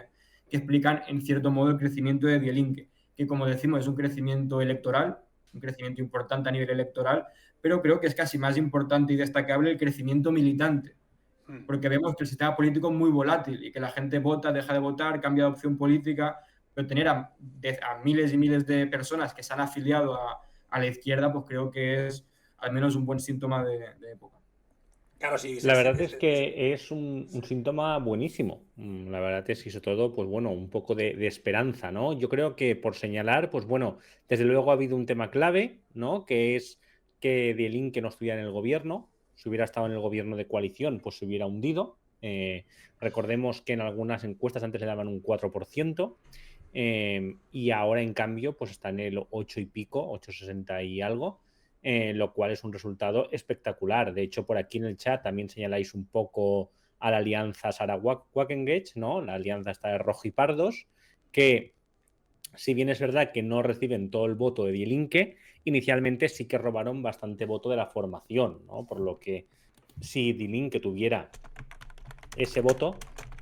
explican, en cierto modo, el crecimiento de Die Linke, que, como decimos, es un crecimiento electoral, un crecimiento importante a nivel electoral, pero creo que es casi más importante y destacable el crecimiento militante, porque vemos que el sistema político es muy volátil y que la gente vota, deja de votar, cambia de opción política, pero tener a miles y miles de personas que se han afiliado a la izquierda, pues creo que es al menos un buen síntoma de época. Claro, sí, la verdad es que es un síntoma buenísimo. La verdad es que, sobre todo, pues bueno, un poco de esperanza, ¿no? Yo creo que, por señalar, pues bueno, desde luego ha habido un tema clave, ¿no? Que es que Die Linke no estuviera en el gobierno. Si hubiera estado en el gobierno de coalición, pues se hubiera hundido. Recordemos que en algunas encuestas antes le daban un 4%, y ahora en cambio pues está en el 8 y pico, 8,60 y algo, lo cual es un resultado espectacular. De hecho, por aquí en el chat también señaláis un poco a la alianza Sarah Wagenknecht, ¿no? La alianza está de rojipardos, que si bien es verdad que no reciben todo el voto de Die Linke, inicialmente sí que robaron bastante voto de la formación, ¿no? Por lo que si Die Linke tuviera ese voto,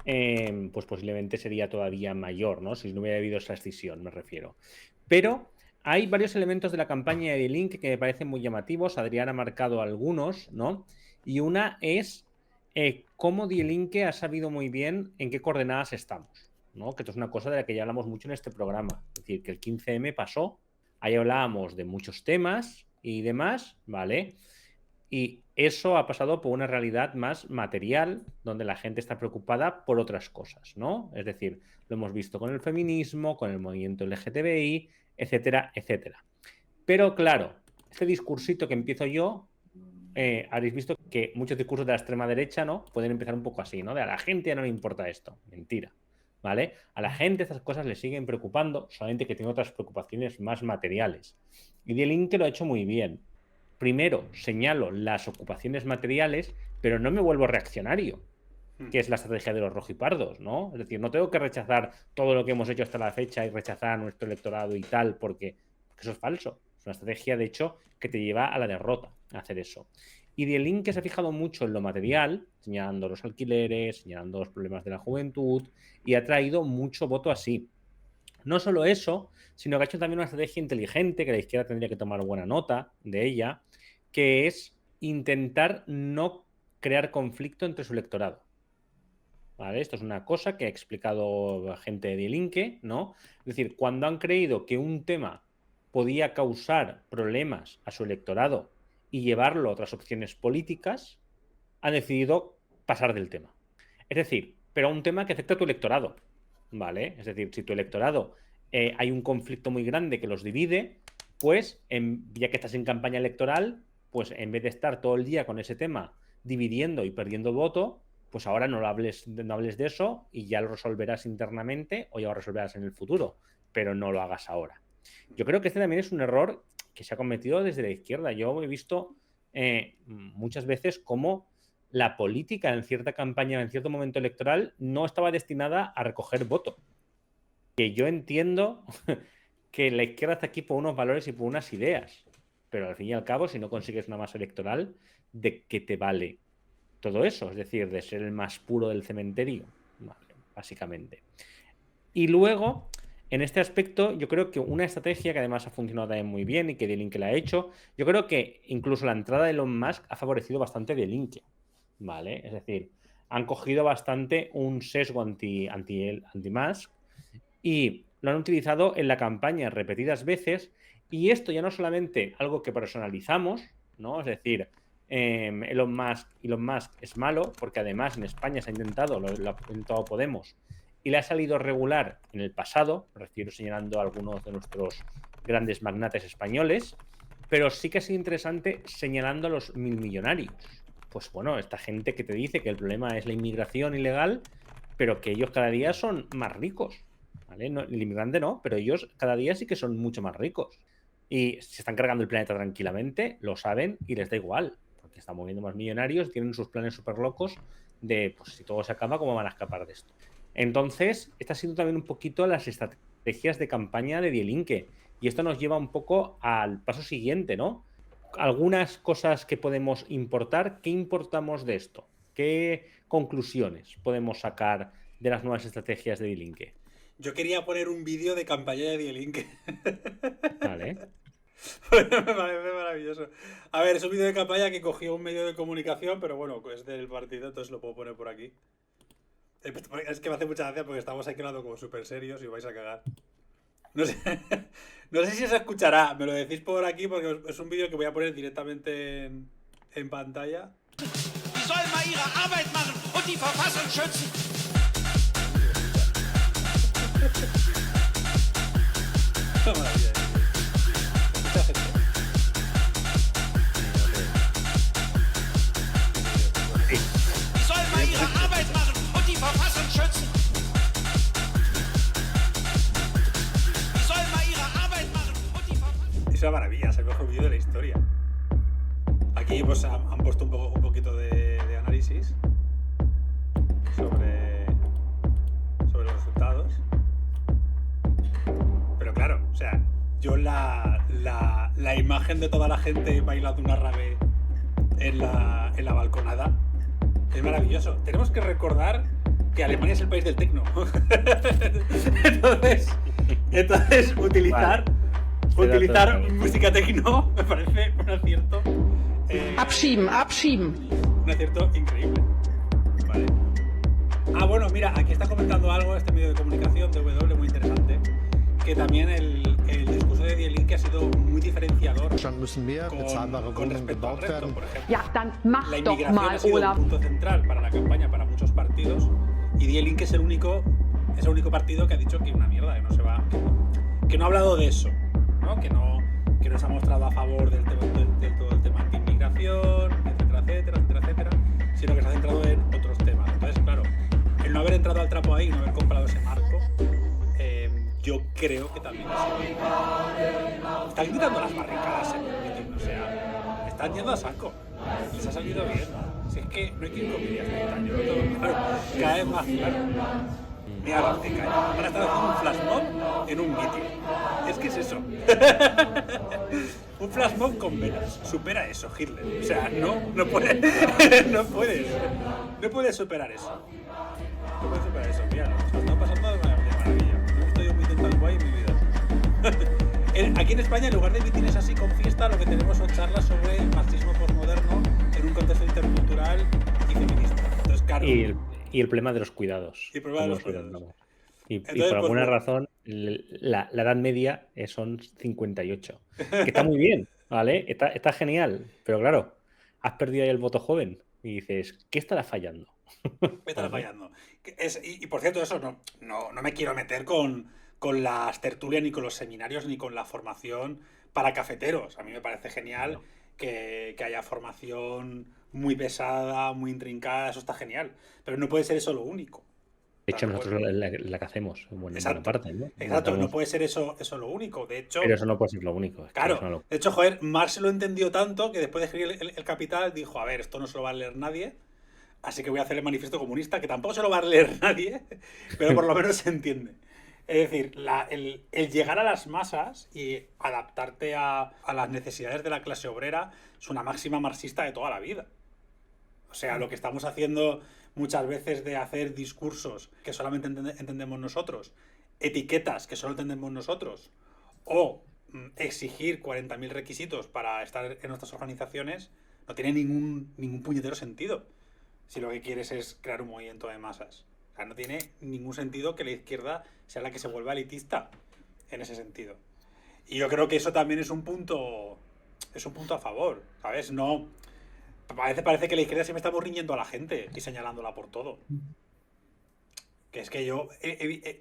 pues posiblemente sería todavía mayor, ¿no? Si no hubiera habido esa escisión, me refiero. Pero hay varios elementos de la campaña de Die Linke que me parecen muy llamativos. Adrián ha marcado algunos, ¿no? Y una es cómo Die Linke ha sabido muy bien en qué coordenadas estamos, ¿no? Que esto es una cosa de la que ya hablamos mucho en este programa. Es decir, que el 15M pasó, ahí hablábamos de muchos temas y demás, ¿vale? Y eso ha pasado por una realidad más material, donde la gente está preocupada por otras cosas, ¿no? Es decir, lo hemos visto con el feminismo, con el movimiento LGTBI, etcétera, etcétera. Pero claro, este discursito que empiezo yo, habréis visto que muchos discursos de la extrema derecha, ¿no? Pueden empezar un poco así, ¿no? De a la gente ya no le importa esto. Mentira, ¿vale? A la gente estas cosas le siguen preocupando, solamente que tiene otras preocupaciones más materiales. Y Die Linke lo ha hecho muy bien. Primero señalo las ocupaciones materiales, pero no me vuelvo reaccionario, que es la estrategia de los rojipardos, ¿no? Es decir, no tengo que rechazar todo lo que hemos hecho hasta la fecha y rechazar a nuestro electorado y tal, porque eso es falso. Es una estrategia, de hecho, que te lleva a la derrota, a hacer eso. Y Die Linke se ha fijado mucho en lo material, señalando los alquileres, señalando los problemas de la juventud, y ha traído mucho voto así. No solo eso, sino que ha hecho también una estrategia inteligente, que la izquierda tendría que tomar buena nota de ella, que es intentar no crear conflicto entre su electorado. ¿Vale? Esto es una cosa que ha explicado gente de Die Linke, ¿no? Es decir, cuando han creído que un tema podía causar problemas a su electorado y llevarlo a otras opciones políticas, han decidido pasar del tema. Es decir, pero a un tema que afecta a tu electorado, ¿vale? Es decir, si tu electorado hay un conflicto muy grande que los divide, pues ya que estás en campaña electoral, pues en vez de estar todo el día con ese tema dividiendo y perdiendo voto, pues ahora no hables de eso y ya lo resolverás internamente o ya lo resolverás en el futuro, pero no lo hagas ahora. Yo creo que este también es un error que se ha cometido desde la izquierda. Yo he visto muchas veces cómo la política en cierta campaña, en cierto momento electoral, no estaba destinada a recoger voto. Que yo entiendo que la izquierda está aquí por unos valores y por unas ideas, pero al fin y al cabo, si no consigues una masa electoral, ¿de qué te vale todo eso? Es decir, de ser el más puro del cementerio, vale, básicamente. Y luego, en este aspecto, yo creo que una estrategia que además ha funcionado también muy bien y que Die Linke la ha hecho, yo creo que incluso la entrada de Elon Musk ha favorecido bastante a Die Linke, ¿vale? Es decir, han cogido bastante un sesgo anti-Musk y lo han utilizado en la campaña repetidas veces, y esto ya no solamente algo que personalizamos, ¿no? Es decir, Elon Musk es malo, porque además en España se ha intentado, lo ha intentado Podemos, y le ha salido regular en el pasado, me refiero señalando a algunos de nuestros grandes magnates españoles, pero sí que ha sido interesante señalando a los milmillonarios. Pues bueno, esta gente que te dice que el problema es la inmigración ilegal, pero que ellos cada día son más ricos, ¿vale? No, el inmigrante no, pero ellos cada día sí que son mucho más ricos. Y se están cargando el planeta tranquilamente, lo saben y les da igual, porque están moviendo más millonarios, tienen sus planes súper locos de, pues si todo se acaba, ¿cómo van a escapar de esto? Entonces, está siendo también un poquito las estrategias de campaña de Die Linke. Y esto nos lleva un poco al paso siguiente, ¿no? Algunas cosas que podemos importar. ¿Qué importamos de esto? ¿Qué conclusiones podemos sacar de las nuevas estrategias de Die Linke? Yo quería poner un vídeo de campaña de Die Linke. Vale. Me parece maravilloso. A ver, es un vídeo de campaña que cogió un medio de comunicación, pero bueno, es del partido, entonces lo puedo poner por aquí. Es que me hace mucha gracia porque estamos aquí hablando como súper serios y vais a cagar. No sé si se escuchará, me lo decís por aquí porque es un vídeo que voy a poner directamente en pantalla. Die sollen mal ihre Arbeit machen und die Verfassung schützen. Die sollen mal ihre Arbeit machen. maravilla, es el mejor vídeo de la historia. Aquí pues han puesto un poquito de análisis sobre los resultados. Pero claro, o sea, yo la imagen de toda la gente bailando una rave en la balconada es maravilloso. Tenemos que recordar que Alemania es el país del tecno. entonces utilizar música tecno me parece un acierto. Abschieben. Un acierto increíble. Vale. Ah, bueno, mira, aquí está comentando algo este medio de comunicación de W muy interesante. Que también el discurso de Die Linke ha sido muy diferenciador con respecto al resto. Por ejemplo, Ja, dann mach la doch inmigración mal, ha sido un Olaf. punto central para la campaña para muchos partidos y Die Linke es el único partido que ha dicho que una mierda, que no se va, que no ha hablado de eso, ¿no? Que no se ha mostrado a favor del todo el tema de inmigración, etcétera, sino que se ha centrado en otros temas. Entonces, claro, el no haber entrado al trapo ahí y no haber comprado ese marco, yo creo que también están gritando las barricadas en el meeting, o sea, están yendo a saco. Les ha salido bien. Si es que no hay quien comedia este año, ¿no? Claro, cada vez más claro. Mira la Orteca, van a estar haciendo un flash mob en un meeting. Es que es eso. Un flash mob con velas. Supera eso, Hitler. O sea, no puede. No puedes superar eso. No puedes superar eso. Mira, nos está pasando de maravilla. No he visto yo un meeting tan guay en mi vida. Aquí en España, en lugar de mítines así con fiesta, lo que tenemos son charlas sobre el marxismo postmoderno en un contexto intercultural y feminista. Entonces, claro. Y el problema de los cuidados. Y el problema de los cuidados. Y Entonces, por alguna bueno, razón, la edad media son 58. Que está muy bien, ¿vale? Está genial. Pero claro, has perdido ahí el voto joven. Y dices, ¿qué estará fallando? Me estará fallando. Y por cierto, eso no me quiero meter con las tertulias, ni con los seminarios, ni con la formación para cafeteros. A mí me parece genial que haya formación muy pesada, muy intrincada, eso está genial. Pero no puede ser eso lo único. De hecho, nosotros la que hacemos, en buena parte, ¿no? Exacto, no puede ser eso lo único. De hecho, pero eso no puede ser lo único. Claro, de hecho, joder, Marx lo entendió tanto que después de escribir el Capital dijo, a ver, esto no se lo va a leer nadie, así que voy a hacer el manifiesto comunista, que tampoco se lo va a leer nadie, pero por lo menos se entiende. Es decir, el llegar a las masas y adaptarte a las necesidades de la clase obrera es una máxima marxista de toda la vida. O sea, lo que estamos haciendo muchas veces de hacer discursos que solamente entendemos nosotros, etiquetas que solo entendemos nosotros, o exigir 40.000 requisitos para estar en nuestras organizaciones, no tiene ningún puñetero sentido si lo que quieres es crear un movimiento de masas. O sea, no tiene ningún sentido que la izquierda sea la que se vuelva elitista en ese sentido. Y yo creo que eso también es un punto a favor, ¿sabes? No... Parece que la izquierda siempre estamos riñendo a la gente y señalándola por todo. Que es que yo...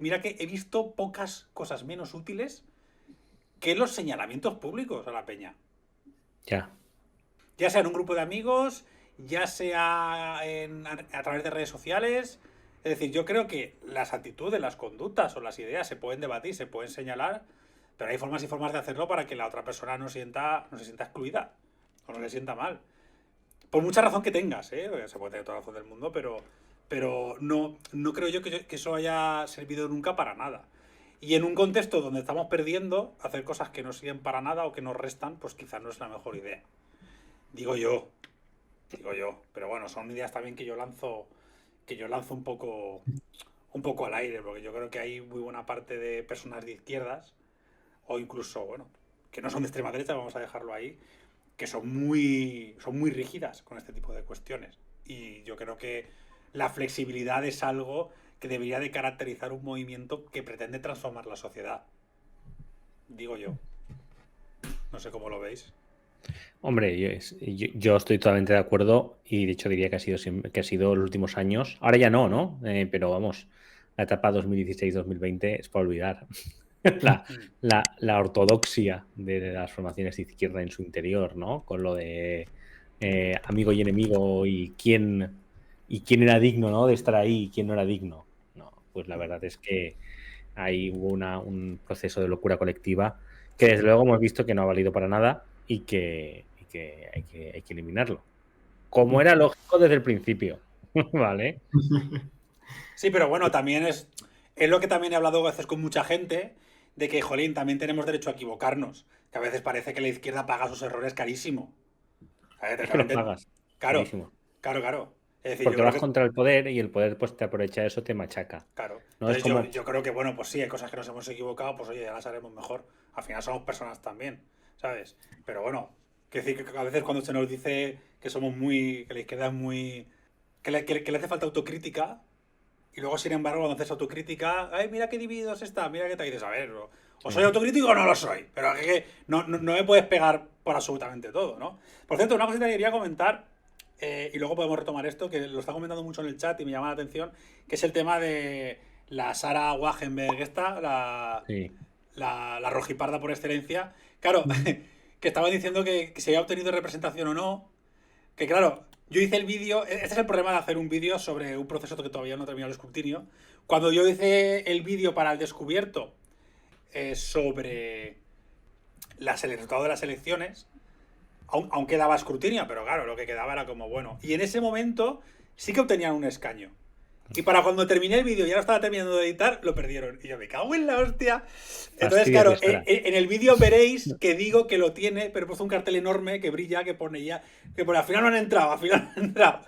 mira que he visto pocas cosas menos útiles que los señalamientos públicos a la peña. Ya. Ya sea en un grupo de amigos, ya sea a través de redes sociales. Es decir, yo creo que las actitudes, las conductas o las ideas se pueden debatir, se pueden señalar, pero hay formas y formas de hacerlo para que la otra persona no se sienta excluida o no le sienta mal. Por mucha razón que tengas, se puede tener toda la razón del mundo, pero no creo yo que eso haya servido nunca para nada. Y en un contexto donde estamos perdiendo, hacer cosas que no sirven para nada o que nos restan, pues quizás no es la mejor idea. Digo yo. Pero bueno, son ideas también que yo lanzo un poco al aire, porque yo creo que hay muy buena parte de personas de izquierdas, o incluso, bueno, que no son de extrema derecha, vamos a dejarlo ahí, que son muy rígidas con este tipo de cuestiones. Y yo creo que la flexibilidad es algo que debería de caracterizar un movimiento que pretende transformar la sociedad. Digo yo. No sé cómo lo veis. Hombre, yo estoy totalmente de acuerdo y de hecho diría que ha sido los últimos años. Ahora ya no, pero vamos, la etapa 2016-2020 es para olvidar. La ortodoxia de las formaciones de izquierda en su interior, ¿no? Con lo de amigo y enemigo y quién era digno, ¿no? De estar ahí y quién no era digno. No, pues la verdad es que ahí hubo un proceso de locura colectiva que desde luego hemos visto que no ha valido para nada y que hay que eliminarlo. Como era lógico desde el principio, ¿vale? Sí, pero bueno, también es lo que también he hablado a veces con mucha gente, de que, jolín, también tenemos derecho a equivocarnos. Que a veces parece que la izquierda paga sus errores carísimo. ¿Sabes? Es que los Realmente, pagas. claro, Carísimo. claro. Es decir, Porque yo vas creo que, contra el poder y el poder pues te aprovecha eso, te machaca. claro. No es Entonces como... yo creo que, bueno, pues sí, hay cosas que nos hemos equivocado, pues oye, ya las haremos mejor. Al final somos personas también, ¿sabes? Pero bueno, quiero decir que a veces cuando se nos dice que somos muy, que la izquierda es muy, que le hace falta autocrítica, y luego, sin embargo, cuando haces autocrítica, ay, mira qué divididos está, mira qué te dices, a ver, o soy autocrítico o no lo soy, pero es que no me puedes pegar por absolutamente todo, ¿no? Por cierto, una cosita que quería comentar, y luego podemos retomar esto, que lo está comentando mucho en el chat y me llama la atención, que es el tema de la Sarah Wagenknecht esta, Sí. la rojiparda por excelencia. Claro, que estaban diciendo que si había obtenido representación o no, que claro, yo hice el vídeo, este es el problema de hacer un vídeo sobre un proceso que todavía no ha terminado el escrutinio. Cuando yo hice el vídeo para el descubierto sobre el resultado de las elecciones, aún quedaba escrutinio, pero claro, lo que quedaba era como bueno. Y en ese momento sí que obtenían un escaño. Y para cuando terminé el vídeo, ya lo estaba terminando de editar, lo perdieron. Y yo me cago en la hostia. Entonces, claro, en el vídeo veréis que digo que lo tiene, pero he puesto un cartel enorme que brilla, que pone ya, que por al final no han entrado, al final no han entrado.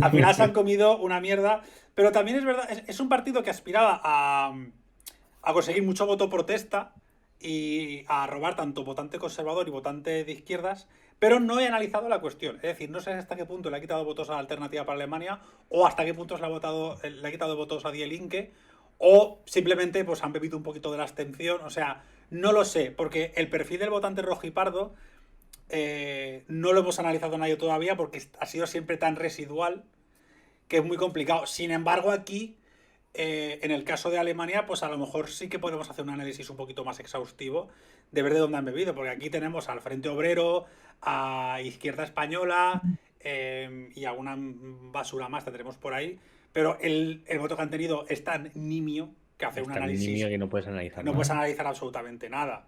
Al final se han comido una mierda. Pero también es verdad, es un partido que aspiraba a conseguir mucho voto protesta y a robar tanto votante conservador y votante de izquierdas, pero no he analizado la cuestión. Es decir, no sé hasta qué punto le ha quitado votos a la Alternativa para Alemania o hasta qué punto le ha quitado votos a Die Linke o simplemente pues han bebido un poquito de la abstención. O sea, no lo sé, porque el perfil del votante rojipardo no lo hemos analizado nadie todavía porque ha sido siempre tan residual que es muy complicado. Sin embargo, aquí, en el caso de Alemania, pues a lo mejor sí que podemos hacer un análisis un poquito más exhaustivo de ver de dónde han bebido, porque aquí tenemos al Frente Obrero, a Izquierda Española y alguna basura más tendremos por ahí, pero el voto que han tenido es tan nimio que hacer un análisis nimio que no puedes analizar no nada. puedes analizar absolutamente nada.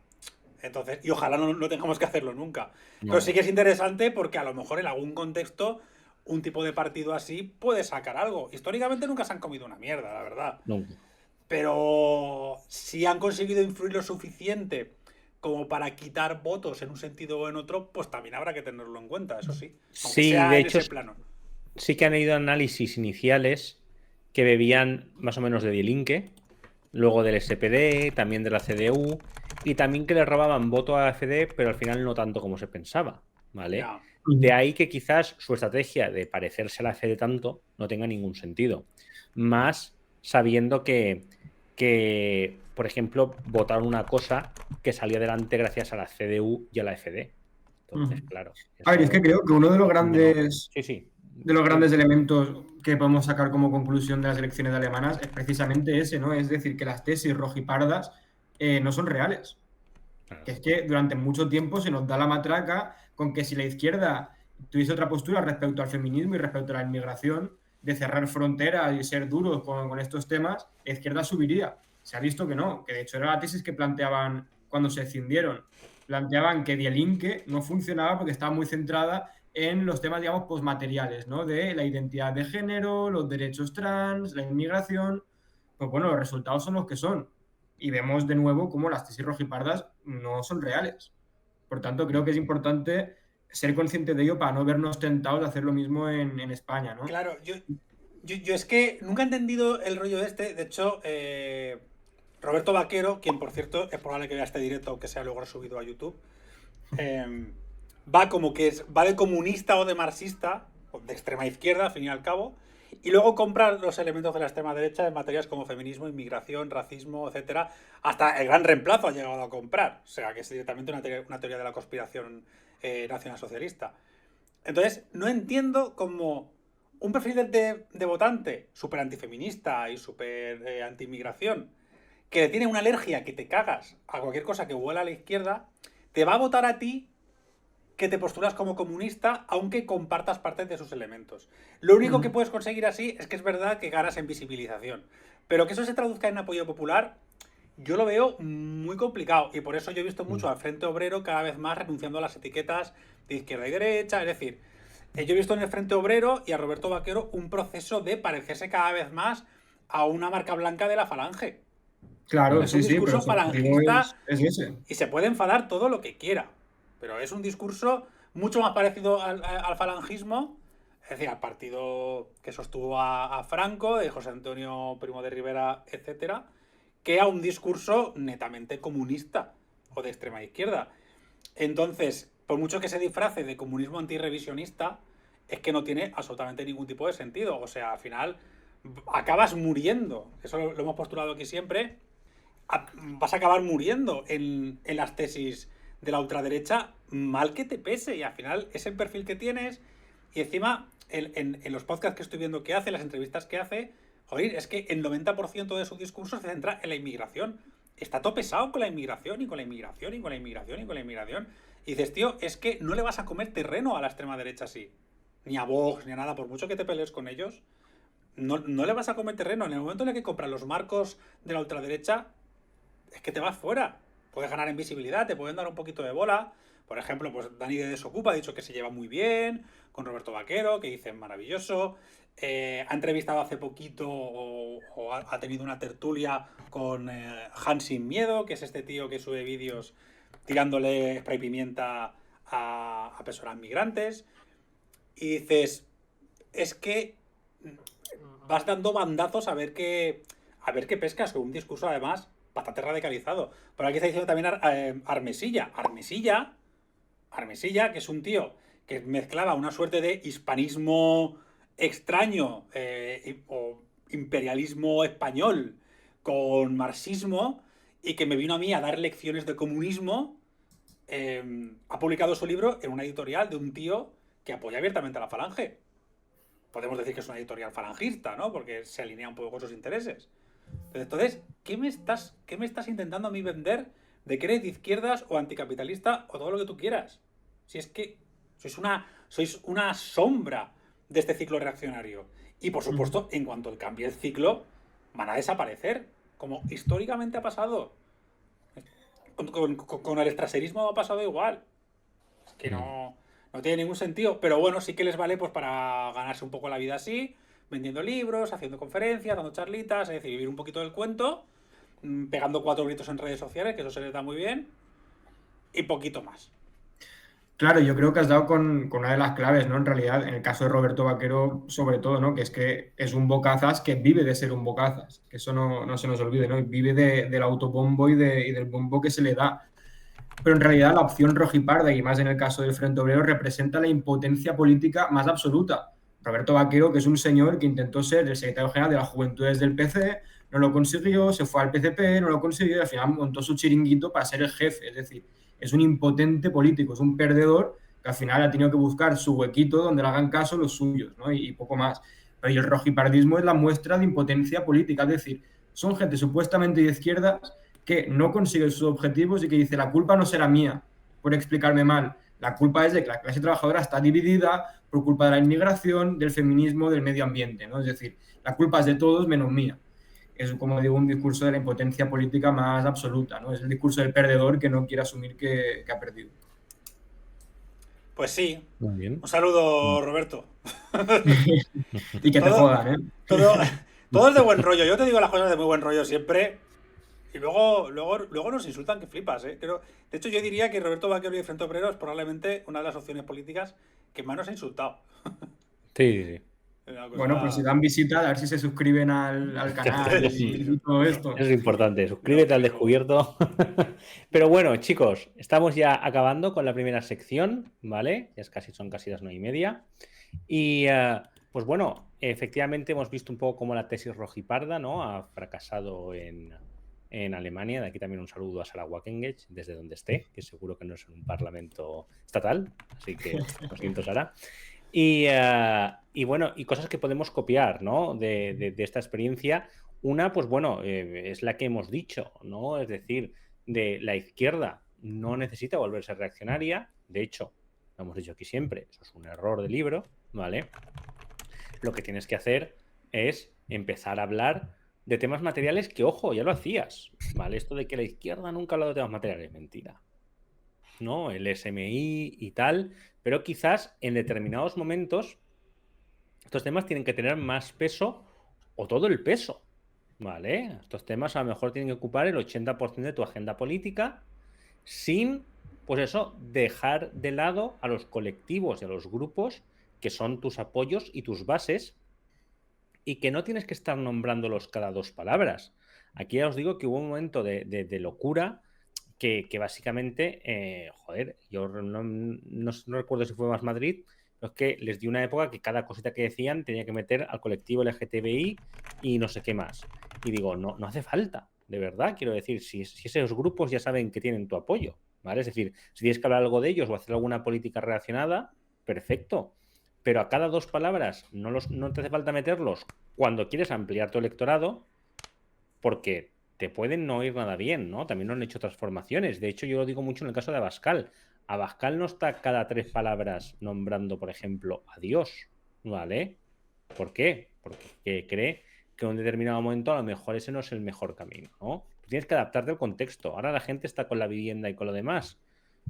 Entonces, y ojalá no tengamos que hacerlo nunca. No. Pero sí que es interesante porque a lo mejor en algún contexto un tipo de partido así puede sacar algo. Históricamente nunca se han comido una mierda, la verdad. Nunca. Pero si han conseguido influir lo suficiente como para quitar votos en un sentido o en otro, pues también habrá que tenerlo en cuenta, eso sí. Aunque Sí, sea de en hecho, ese plano. sí que han ido análisis iniciales que bebían más o menos de Die Linke, luego del SPD, también de la CDU, y también que le robaban voto a la AfD, pero al final no tanto como se pensaba, ¿vale? Ya. De ahí que quizás su estrategia de parecerse a la AfD tanto no tenga ningún sentido. Más sabiendo que por ejemplo, votaron una cosa que salió adelante gracias a la CDU y a la AfD. Entonces, claro. A ver, es que creo que uno de los grandes, Sí. de los grandes elementos que podemos sacar como conclusión de las elecciones alemanas es precisamente ese, ¿no? Es decir, que las tesis rojipardas no son reales. Claro. Que es que durante mucho tiempo se nos da la matraca con que si la izquierda tuviese otra postura respecto al feminismo y respecto a la inmigración, de cerrar fronteras y ser duros con estos temas, la izquierda subiría. Se ha visto que no, que de hecho era la tesis que planteaban cuando se escindieron. Planteaban que Die Linke no funcionaba porque estaba muy centrada en los temas, digamos, postmateriales, ¿no? De la identidad de género, los derechos trans, la inmigración. Pues bueno, los resultados son los que son. Y vemos de nuevo cómo las tesis rojipardas no son reales. Por tanto, creo que es importante ser consciente de ello para no vernos tentados de hacer lo mismo en España, ¿no? Claro, yo es que nunca he entendido el rollo de este. De hecho, Roberto Vaquero, quien por cierto es probable que vea este directo, aunque sea luego subido a YouTube, va de comunista o de marxista, o de extrema izquierda, al fin y al cabo, y luego compra los elementos de la extrema derecha en materias como feminismo, inmigración, racismo, etcétera. Hasta el gran reemplazo ha llegado a comprar. O sea, que es directamente una teoría de la conspiración nacionalsocialista. Entonces, no entiendo cómo un perfil de votante súper antifeminista y súper anti-inmigración, que le tiene una alergia que te cagas a cualquier cosa que huela a la izquierda, te va a votar a ti que te postulas como comunista, aunque compartas parte de sus elementos. Lo único que puedes conseguir así es que es verdad que ganas en visibilización. Pero que eso se traduzca en apoyo popular, yo lo veo muy complicado y por eso yo he visto mucho al Frente Obrero cada vez más renunciando a las etiquetas de izquierda y derecha. Es decir, yo he visto en el Frente Obrero y a Roberto Vaquero un proceso de parecerse cada vez más a una marca blanca de la Falange. Claro, Es un sí, pero discurso su objetivo falangista es ese. y se puede enfadar todo lo que quiera, pero es un discurso mucho más parecido al falangismo, es decir, al partido que sostuvo a Franco, de José Antonio Primo de Rivera, etcétera, que a un discurso netamente comunista o de extrema izquierda. Entonces, por mucho que se disfrace de comunismo antirrevisionista, es que no tiene absolutamente ningún tipo de sentido. O sea, al final acabas muriendo. Eso lo hemos postulado aquí siempre. Vas a acabar muriendo en las tesis de la ultraderecha, mal que te pese. Y al final es el perfil que tienes. Y encima, en los podcasts que estoy viendo que hace, las entrevistas que hace, joder, es que el 90% de su discurso se centra en la inmigración. Está todo pesado con la inmigración y con la inmigración y con la inmigración y con la inmigración. Y dices, tío, es que no le vas a comer terreno a la extrema derecha así. Ni a Vox, ni a nada. Por mucho que te pelees con ellos, no le vas a comer terreno. En el momento en el que compras los marcos de la ultraderecha, es que te vas fuera. Puedes ganar en visibilidad, te pueden dar un poquito de bola. Por ejemplo, pues Dani de Desocupa ha dicho que se lleva muy bien con Roberto Vaquero, que dice maravilloso. Ha entrevistado hace poquito o ha tenido una tertulia con Hans Sin Miedo, que es este tío que sube vídeos tirándole spray pimienta a personas migrantes. Y dices, es que vas dando bandazos a ver qué pescas, con un discurso además bastante radicalizado. Por aquí está diciendo también Armesilla, que es un tío que mezclaba una suerte de hispanismo extraño o imperialismo español con marxismo y que me vino a mí a dar lecciones de comunismo. Ha publicado su libro en una editorial de un tío que apoya abiertamente a la Falange. Podemos decir que es una editorial falangista, ¿no? Porque se alinea un poco con sus intereses. Entonces, ¿qué me estás intentando a mí vender de que eres de izquierdas o anticapitalista o todo lo que tú quieras? Si es que sois una sombra de este ciclo reaccionario. Y por supuesto, en cuanto cambie el ciclo, van a desaparecer, como históricamente ha pasado. Con el extraserismo ha pasado igual. Es que no tiene ningún sentido. Pero bueno, sí que les vale pues para ganarse un poco la vida así, vendiendo libros, haciendo conferencias, dando charlitas, es decir, vivir un poquito del cuento, pegando 4 gritos en redes sociales, que eso se les da muy bien, y poquito más. Claro, yo creo que has dado con una de las claves, ¿no? En realidad, en el caso de Roberto Vaquero, sobre todo, ¿no? Que es un bocazas que vive de ser un bocazas, que eso no se nos olvide, ¿no? Vive del autobombo y del bombo que se le da. Pero en realidad la opción rojiparda, y más en el caso del Frente Obrero, representa la impotencia política más absoluta. Roberto Vaquero, que es un señor que intentó ser el secretario general de las Juventudes del PC, no lo consiguió, se fue al PCP, no lo consiguió y al final montó su chiringuito para ser el jefe. Es decir, es un impotente político, es un perdedor que al final ha tenido que buscar su huequito donde le hagan caso los suyos, ¿no? Y poco más. Pero el rojipardismo es la muestra de impotencia política, es decir, son gente supuestamente de izquierdas que no consigue sus objetivos y que dice, la culpa no será mía por explicarme mal, la culpa es de que la clase trabajadora está dividida por culpa de la inmigración, del feminismo, del medio ambiente, ¿no? Es decir, la culpa es de todos menos mía. Es, como digo, un discurso de la impotencia política más absoluta, ¿no? Es el discurso del perdedor que no quiere asumir que ha perdido. Pues sí. Muy bien. Un saludo, Roberto. Y que te jodan, ¿eh? Todo es de buen rollo. Yo te digo las cosas de muy buen rollo siempre. Y luego nos insultan que flipas, ¿eh? Pero, de hecho, yo diría que Roberto Vaquero y el Frente Obrero es probablemente una de las opciones políticas que más nos ha insultado. Sí. Bueno, pues si dan visita, a ver si se suscriben al canal y todo esto. Eso es importante, suscríbete al descubierto. Pero bueno, chicos, estamos ya acabando con la primera sección, ¿vale? Son casi las 9:30. Y pues bueno, efectivamente hemos visto un poco cómo la tesis rojiparda, ¿no? Ha fracasado en Alemania. De aquí también un saludo a Sarah Wagenknecht, desde donde esté, que seguro que no es en un parlamento estatal, así que lo siento, Sara. Y bueno, y cosas que podemos copiar, ¿no? De esta experiencia. Una, pues bueno, es la que hemos dicho, ¿no? Es decir, de la izquierda no necesita volverse reaccionaria. De hecho, lo hemos dicho aquí siempre, eso es un error de libro, ¿vale? Lo que tienes que hacer es empezar a hablar de temas materiales que, ojo, ya lo hacías, ¿vale? Esto de que la izquierda nunca ha hablado de temas materiales, mentira, ¿no? El SMI y tal, pero quizás en determinados momentos estos temas tienen que tener más peso o todo el peso, ¿vale? Estos temas a lo mejor tienen que ocupar el 80% de tu agenda política sin, pues eso, dejar de lado a los colectivos y a los grupos que son tus apoyos y tus bases y que no tienes que estar nombrándolos cada 2 palabras. Aquí ya os digo que hubo un momento de locura que básicamente, joder, yo no recuerdo si fue Más Madrid, pero es que les di una época que cada cosita que decían tenía que meter al colectivo LGTBI y no sé qué más. Y digo, no hace falta, de verdad, quiero decir, si esos grupos ya saben que tienen tu apoyo, ¿vale? Es decir, si tienes que hablar algo de ellos o hacer alguna política relacionada, perfecto. Pero a cada 2 palabras no te hace falta meterlos cuando quieres ampliar tu electorado, porque te pueden no ir nada bien, ¿no? También no han hecho transformaciones. De hecho, yo lo digo mucho en el caso de Abascal. Abascal no está cada 3 palabras nombrando, por ejemplo, a Dios, ¿vale? ¿Por qué? Porque cree que en un determinado momento a lo mejor ese no es el mejor camino, ¿no? Tienes que adaptarte al contexto. Ahora la gente está con la vivienda y con lo demás.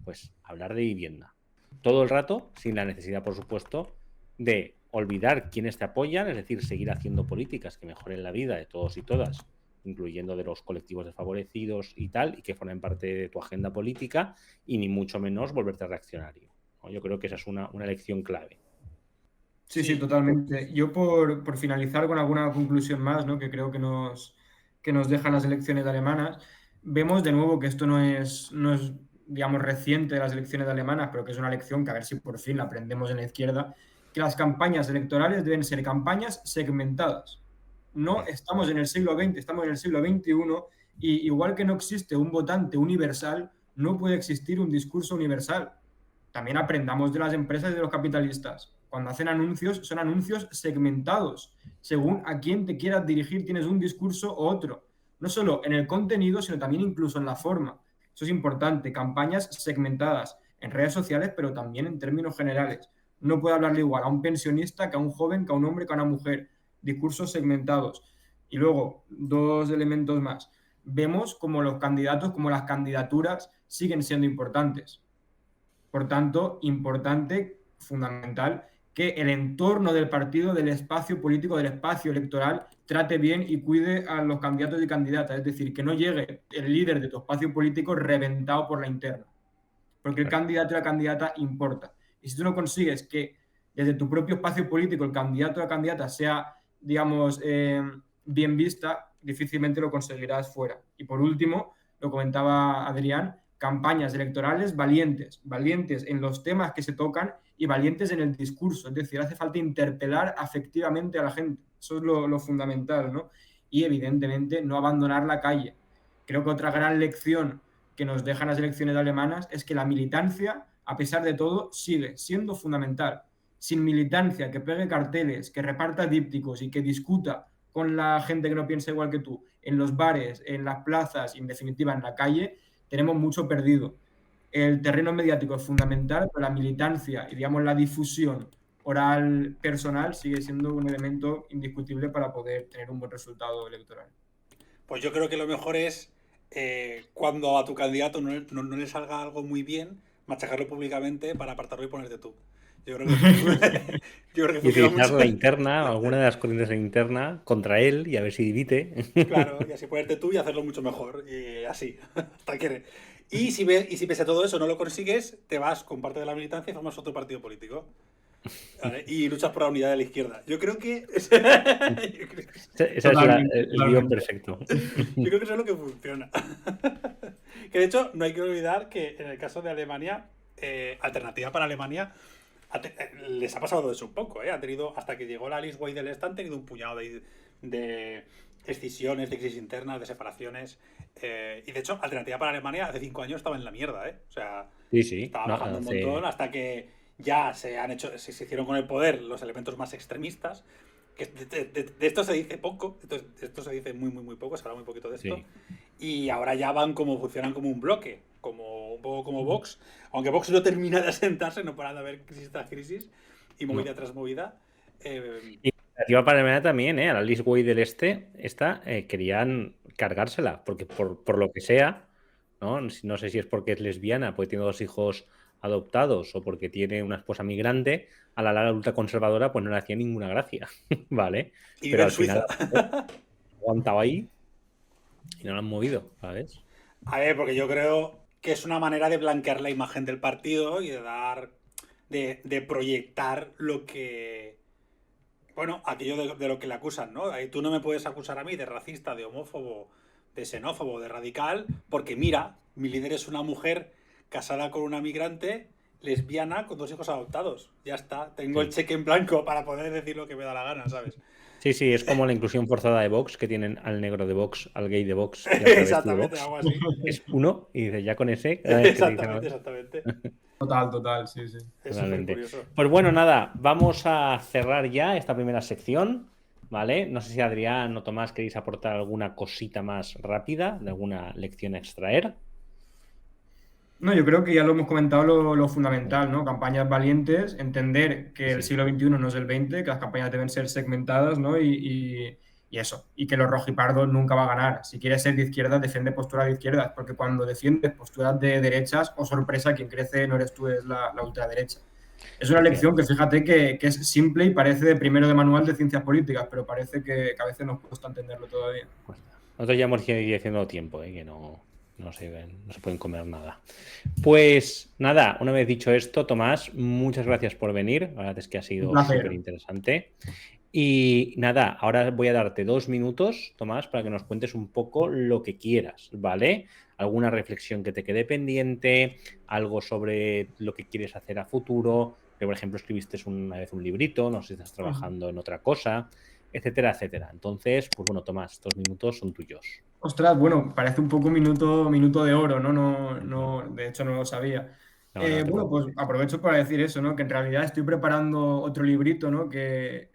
Pues hablar de vivienda. Todo el rato, sin la necesidad, por supuesto, de olvidar quiénes te apoyan, es decir, seguir haciendo políticas que mejoren la vida de todos y todas, incluyendo de los colectivos desfavorecidos y tal, y que formen parte de tu agenda política, y ni mucho menos volverte reaccionario, ¿no? Yo creo que esa es una lección clave. Sí, totalmente. Yo por finalizar con alguna conclusión más, ¿no? Que creo que nos dejan las elecciones alemanas, vemos de nuevo que esto no es, digamos, reciente de las elecciones alemanas, pero que es una lección que a ver si por fin la aprendemos en la izquierda, que las campañas electorales deben ser campañas segmentadas. No estamos en el siglo XX, estamos en el siglo XXI, y igual que no existe un votante universal, no puede existir un discurso universal. También aprendamos de las empresas y de los capitalistas. Cuando hacen anuncios, son anuncios segmentados. Según a quién te quieras dirigir, tienes un discurso u otro. No solo en el contenido, sino también incluso en la forma. Eso es importante. Campañas segmentadas en redes sociales, pero también en términos generales. No puede hablarle igual a un pensionista que a un joven, que a un hombre, que a una mujer. Discursos segmentados. Y luego, 2 elementos más. Vemos como los candidatos, como las candidaturas siguen siendo importantes. Por tanto, importante, fundamental, que el entorno del partido, del espacio político, del espacio electoral, trate bien y cuide a los candidatos y candidatas. Es decir, que no llegue el líder de tu espacio político reventado por la interna. Porque el candidato y la candidata importa. Y si tú no consigues que desde tu propio espacio político el candidato o la candidata sea, digamos, bien vista, difícilmente lo conseguirás fuera. Y por último, lo comentaba Adrián, campañas electorales valientes en los temas que se tocan y valientes en el discurso. Es decir, hace falta interpelar afectivamente a la gente. Eso es lo fundamental, ¿no? Y evidentemente no abandonar la calle. Creo que otra gran lección que nos dejan las elecciones alemanas es que la militancia, a pesar de todo, sigue siendo fundamental. Sin militancia, que pegue carteles, que reparta dípticos y que discuta con la gente que no piensa igual que tú, en los bares, en las plazas y en definitiva en la calle, tenemos mucho perdido. El terreno mediático es fundamental, pero la militancia y, digamos, la difusión oral personal sigue siendo un elemento indiscutible para poder tener un buen resultado electoral. Pues yo creo que lo mejor es, cuando a tu candidato no le salga algo muy bien, machacarlo públicamente para apartarlo y ponerte tú. Yo creo que, yo creo que Y funciona utilizar mucho. la interna, alguna de las corrientes de interna, contra él y a ver si divide. Claro, y así ponerte tú y hacerlo mucho mejor. Y así, hasta que... Y si pese a todo eso no lo consigues, te vas con parte de la militancia y formas otro partido político. ¿Vale? Y luchas por la unidad de la izquierda. Yo creo que... Ese es el guión perfecto. Yo creo que eso es lo que funciona. Que de hecho, no hay que olvidar que en el caso de Alemania, Alternativa para Alemania, les ha pasado eso un poco, ¿eh? Ha tenido, hasta que llegó la Alice Weidel, han tenido un puñado de escisiones, de crisis internas, de separaciones. Y de hecho, Alternativa para Alemania hace 5 años estaba en la mierda, ¿eh? O sea, sí. estaba bajando un montón hasta que ya se hicieron con el poder los elementos más extremistas. Que de esto se dice poco, de esto se dice muy poco, se habla muy poquito de esto. Sí. Y ahora ya funcionan como un bloque, un poco como Vox, aunque Vox no termina de asentarse, no para de haber crisis tras crisis y movida tras movida. Y iniciativa para también, a la Liz Way del esta querían cargársela, porque por lo que sea, ¿no? No sé si es porque es lesbiana, porque tiene 2 hijos adoptados o porque tiene una esposa migrante, a la ultraconservadora pues no le hacía ninguna gracia, ¿vale? Y vive Pero en al final Suiza. aguantaba ahí y no lo han movido, ¿sabes? A ver, porque yo creo que es una manera de blanquear la imagen del partido y de dar. De proyectar lo que. Bueno, aquello de lo que le acusan, ¿no? Ahí tú no me puedes acusar a mí de racista, de homófobo, de xenófobo, de radical, porque mira, mi líder es una mujer casada con una migrante, lesbiana, con 2 hijos adoptados. Ya está, tengo el Sí. cheque en blanco para poder decir lo que me da la gana, ¿sabes? Sí, es como la inclusión forzada de Vox, que tienen al negro de Vox, al gay de Vox y al travesti de Exactamente, Vox. algo así. Es uno, y dice, ya con ese, cada vez que te dicen algo, Exactamente. Total, sí. Es súper totalmente. curioso. Pues bueno, nada, vamos a cerrar ya esta primera sección, ¿vale? No sé si Adrián o Tomás queréis aportar alguna cosita más rápida, de alguna lección a extraer. No, yo creo que ya lo hemos comentado lo fundamental, ¿no? Campañas valientes, entender que el Sí. siglo XXI no es el XX, que las campañas deben ser segmentadas, ¿no? Y eso, y que los rojipardos nunca va a ganar. Si quieres ser de izquierdas, defiende posturas de izquierdas, porque cuando defiendes posturas de derechas, oh sorpresa, quien crece no eres tú, es la ultraderecha. Es una lección que fíjate que es simple y parece de primero de manual de ciencias políticas, pero parece que a veces nos cuesta entenderlo todavía. Nosotros ya hemos ido haciendo tiempo, que no se pueden comer nada. Pues nada, una vez dicho esto, Tomás, muchas gracias por venir. La verdad es que ha sido súper interesante. Y nada, ahora voy a darte 2 minutos, Tomás, para que nos cuentes un poco lo que quieras, ¿vale? Alguna reflexión que te quede pendiente, algo sobre lo que quieres hacer a futuro, que por ejemplo escribiste una vez un librito, no sé si estás trabajando en otra cosa, etcétera, etcétera. Entonces, pues bueno, Tomás, 2 minutos son tuyos. Ostras, bueno, parece un poco minuto de oro, ¿no? No, de hecho no lo sabía. Bueno, pues aprovecho para decir eso, ¿no? Que en realidad estoy preparando otro librito, ¿no? Que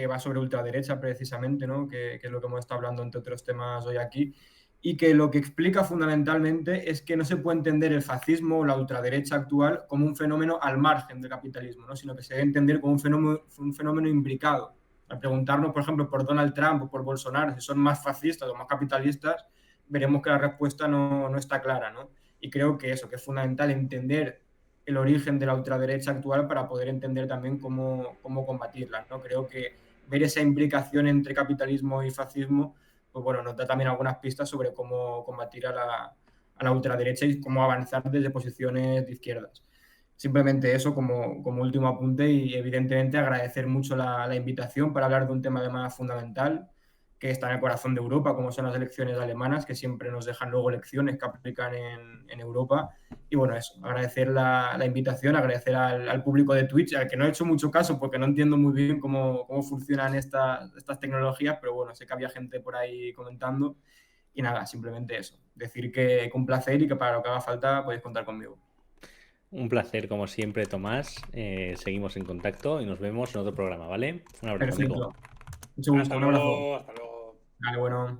va sobre ultraderecha precisamente, ¿no? Que es lo que hemos estado hablando entre otros temas hoy aquí. Y que lo que explica fundamentalmente es que no se puede entender el fascismo o la ultraderecha actual como un fenómeno al margen del capitalismo, ¿no? Sino que se debe entender como un fenómeno imbricado. Al preguntarnos, por ejemplo, por Donald Trump o por Bolsonaro, si son más fascistas o más capitalistas, veremos que la respuesta no está clara, ¿no? Y creo que eso, que es fundamental entender el origen de la ultraderecha actual para poder entender también cómo combatirla, ¿no? Creo que ver esa implicación entre capitalismo y fascismo, pues bueno, nos da también algunas pistas sobre cómo combatir a la ultraderecha y cómo avanzar desde posiciones de izquierdas. Simplemente eso como último apunte y evidentemente agradecer mucho la invitación para hablar de un tema además fundamental que está en el corazón de Europa, como son las elecciones alemanas, que siempre nos dejan luego lecciones que aplican en Europa. Y bueno, eso, agradecer la invitación, agradecer al público de Twitch, al que no he hecho mucho caso porque no entiendo muy bien cómo funcionan estas tecnologías, pero bueno, sé que había gente por ahí comentando. Y nada, simplemente eso, decir que un placer y que para lo que haga falta podéis contar conmigo. Un placer, como siempre, Tomás. Seguimos en contacto y nos vemos en otro programa, ¿vale? Un abrazo, Perfecto. amigo. Mucho gusto, un abrazo. Hasta luego. Vale, bueno.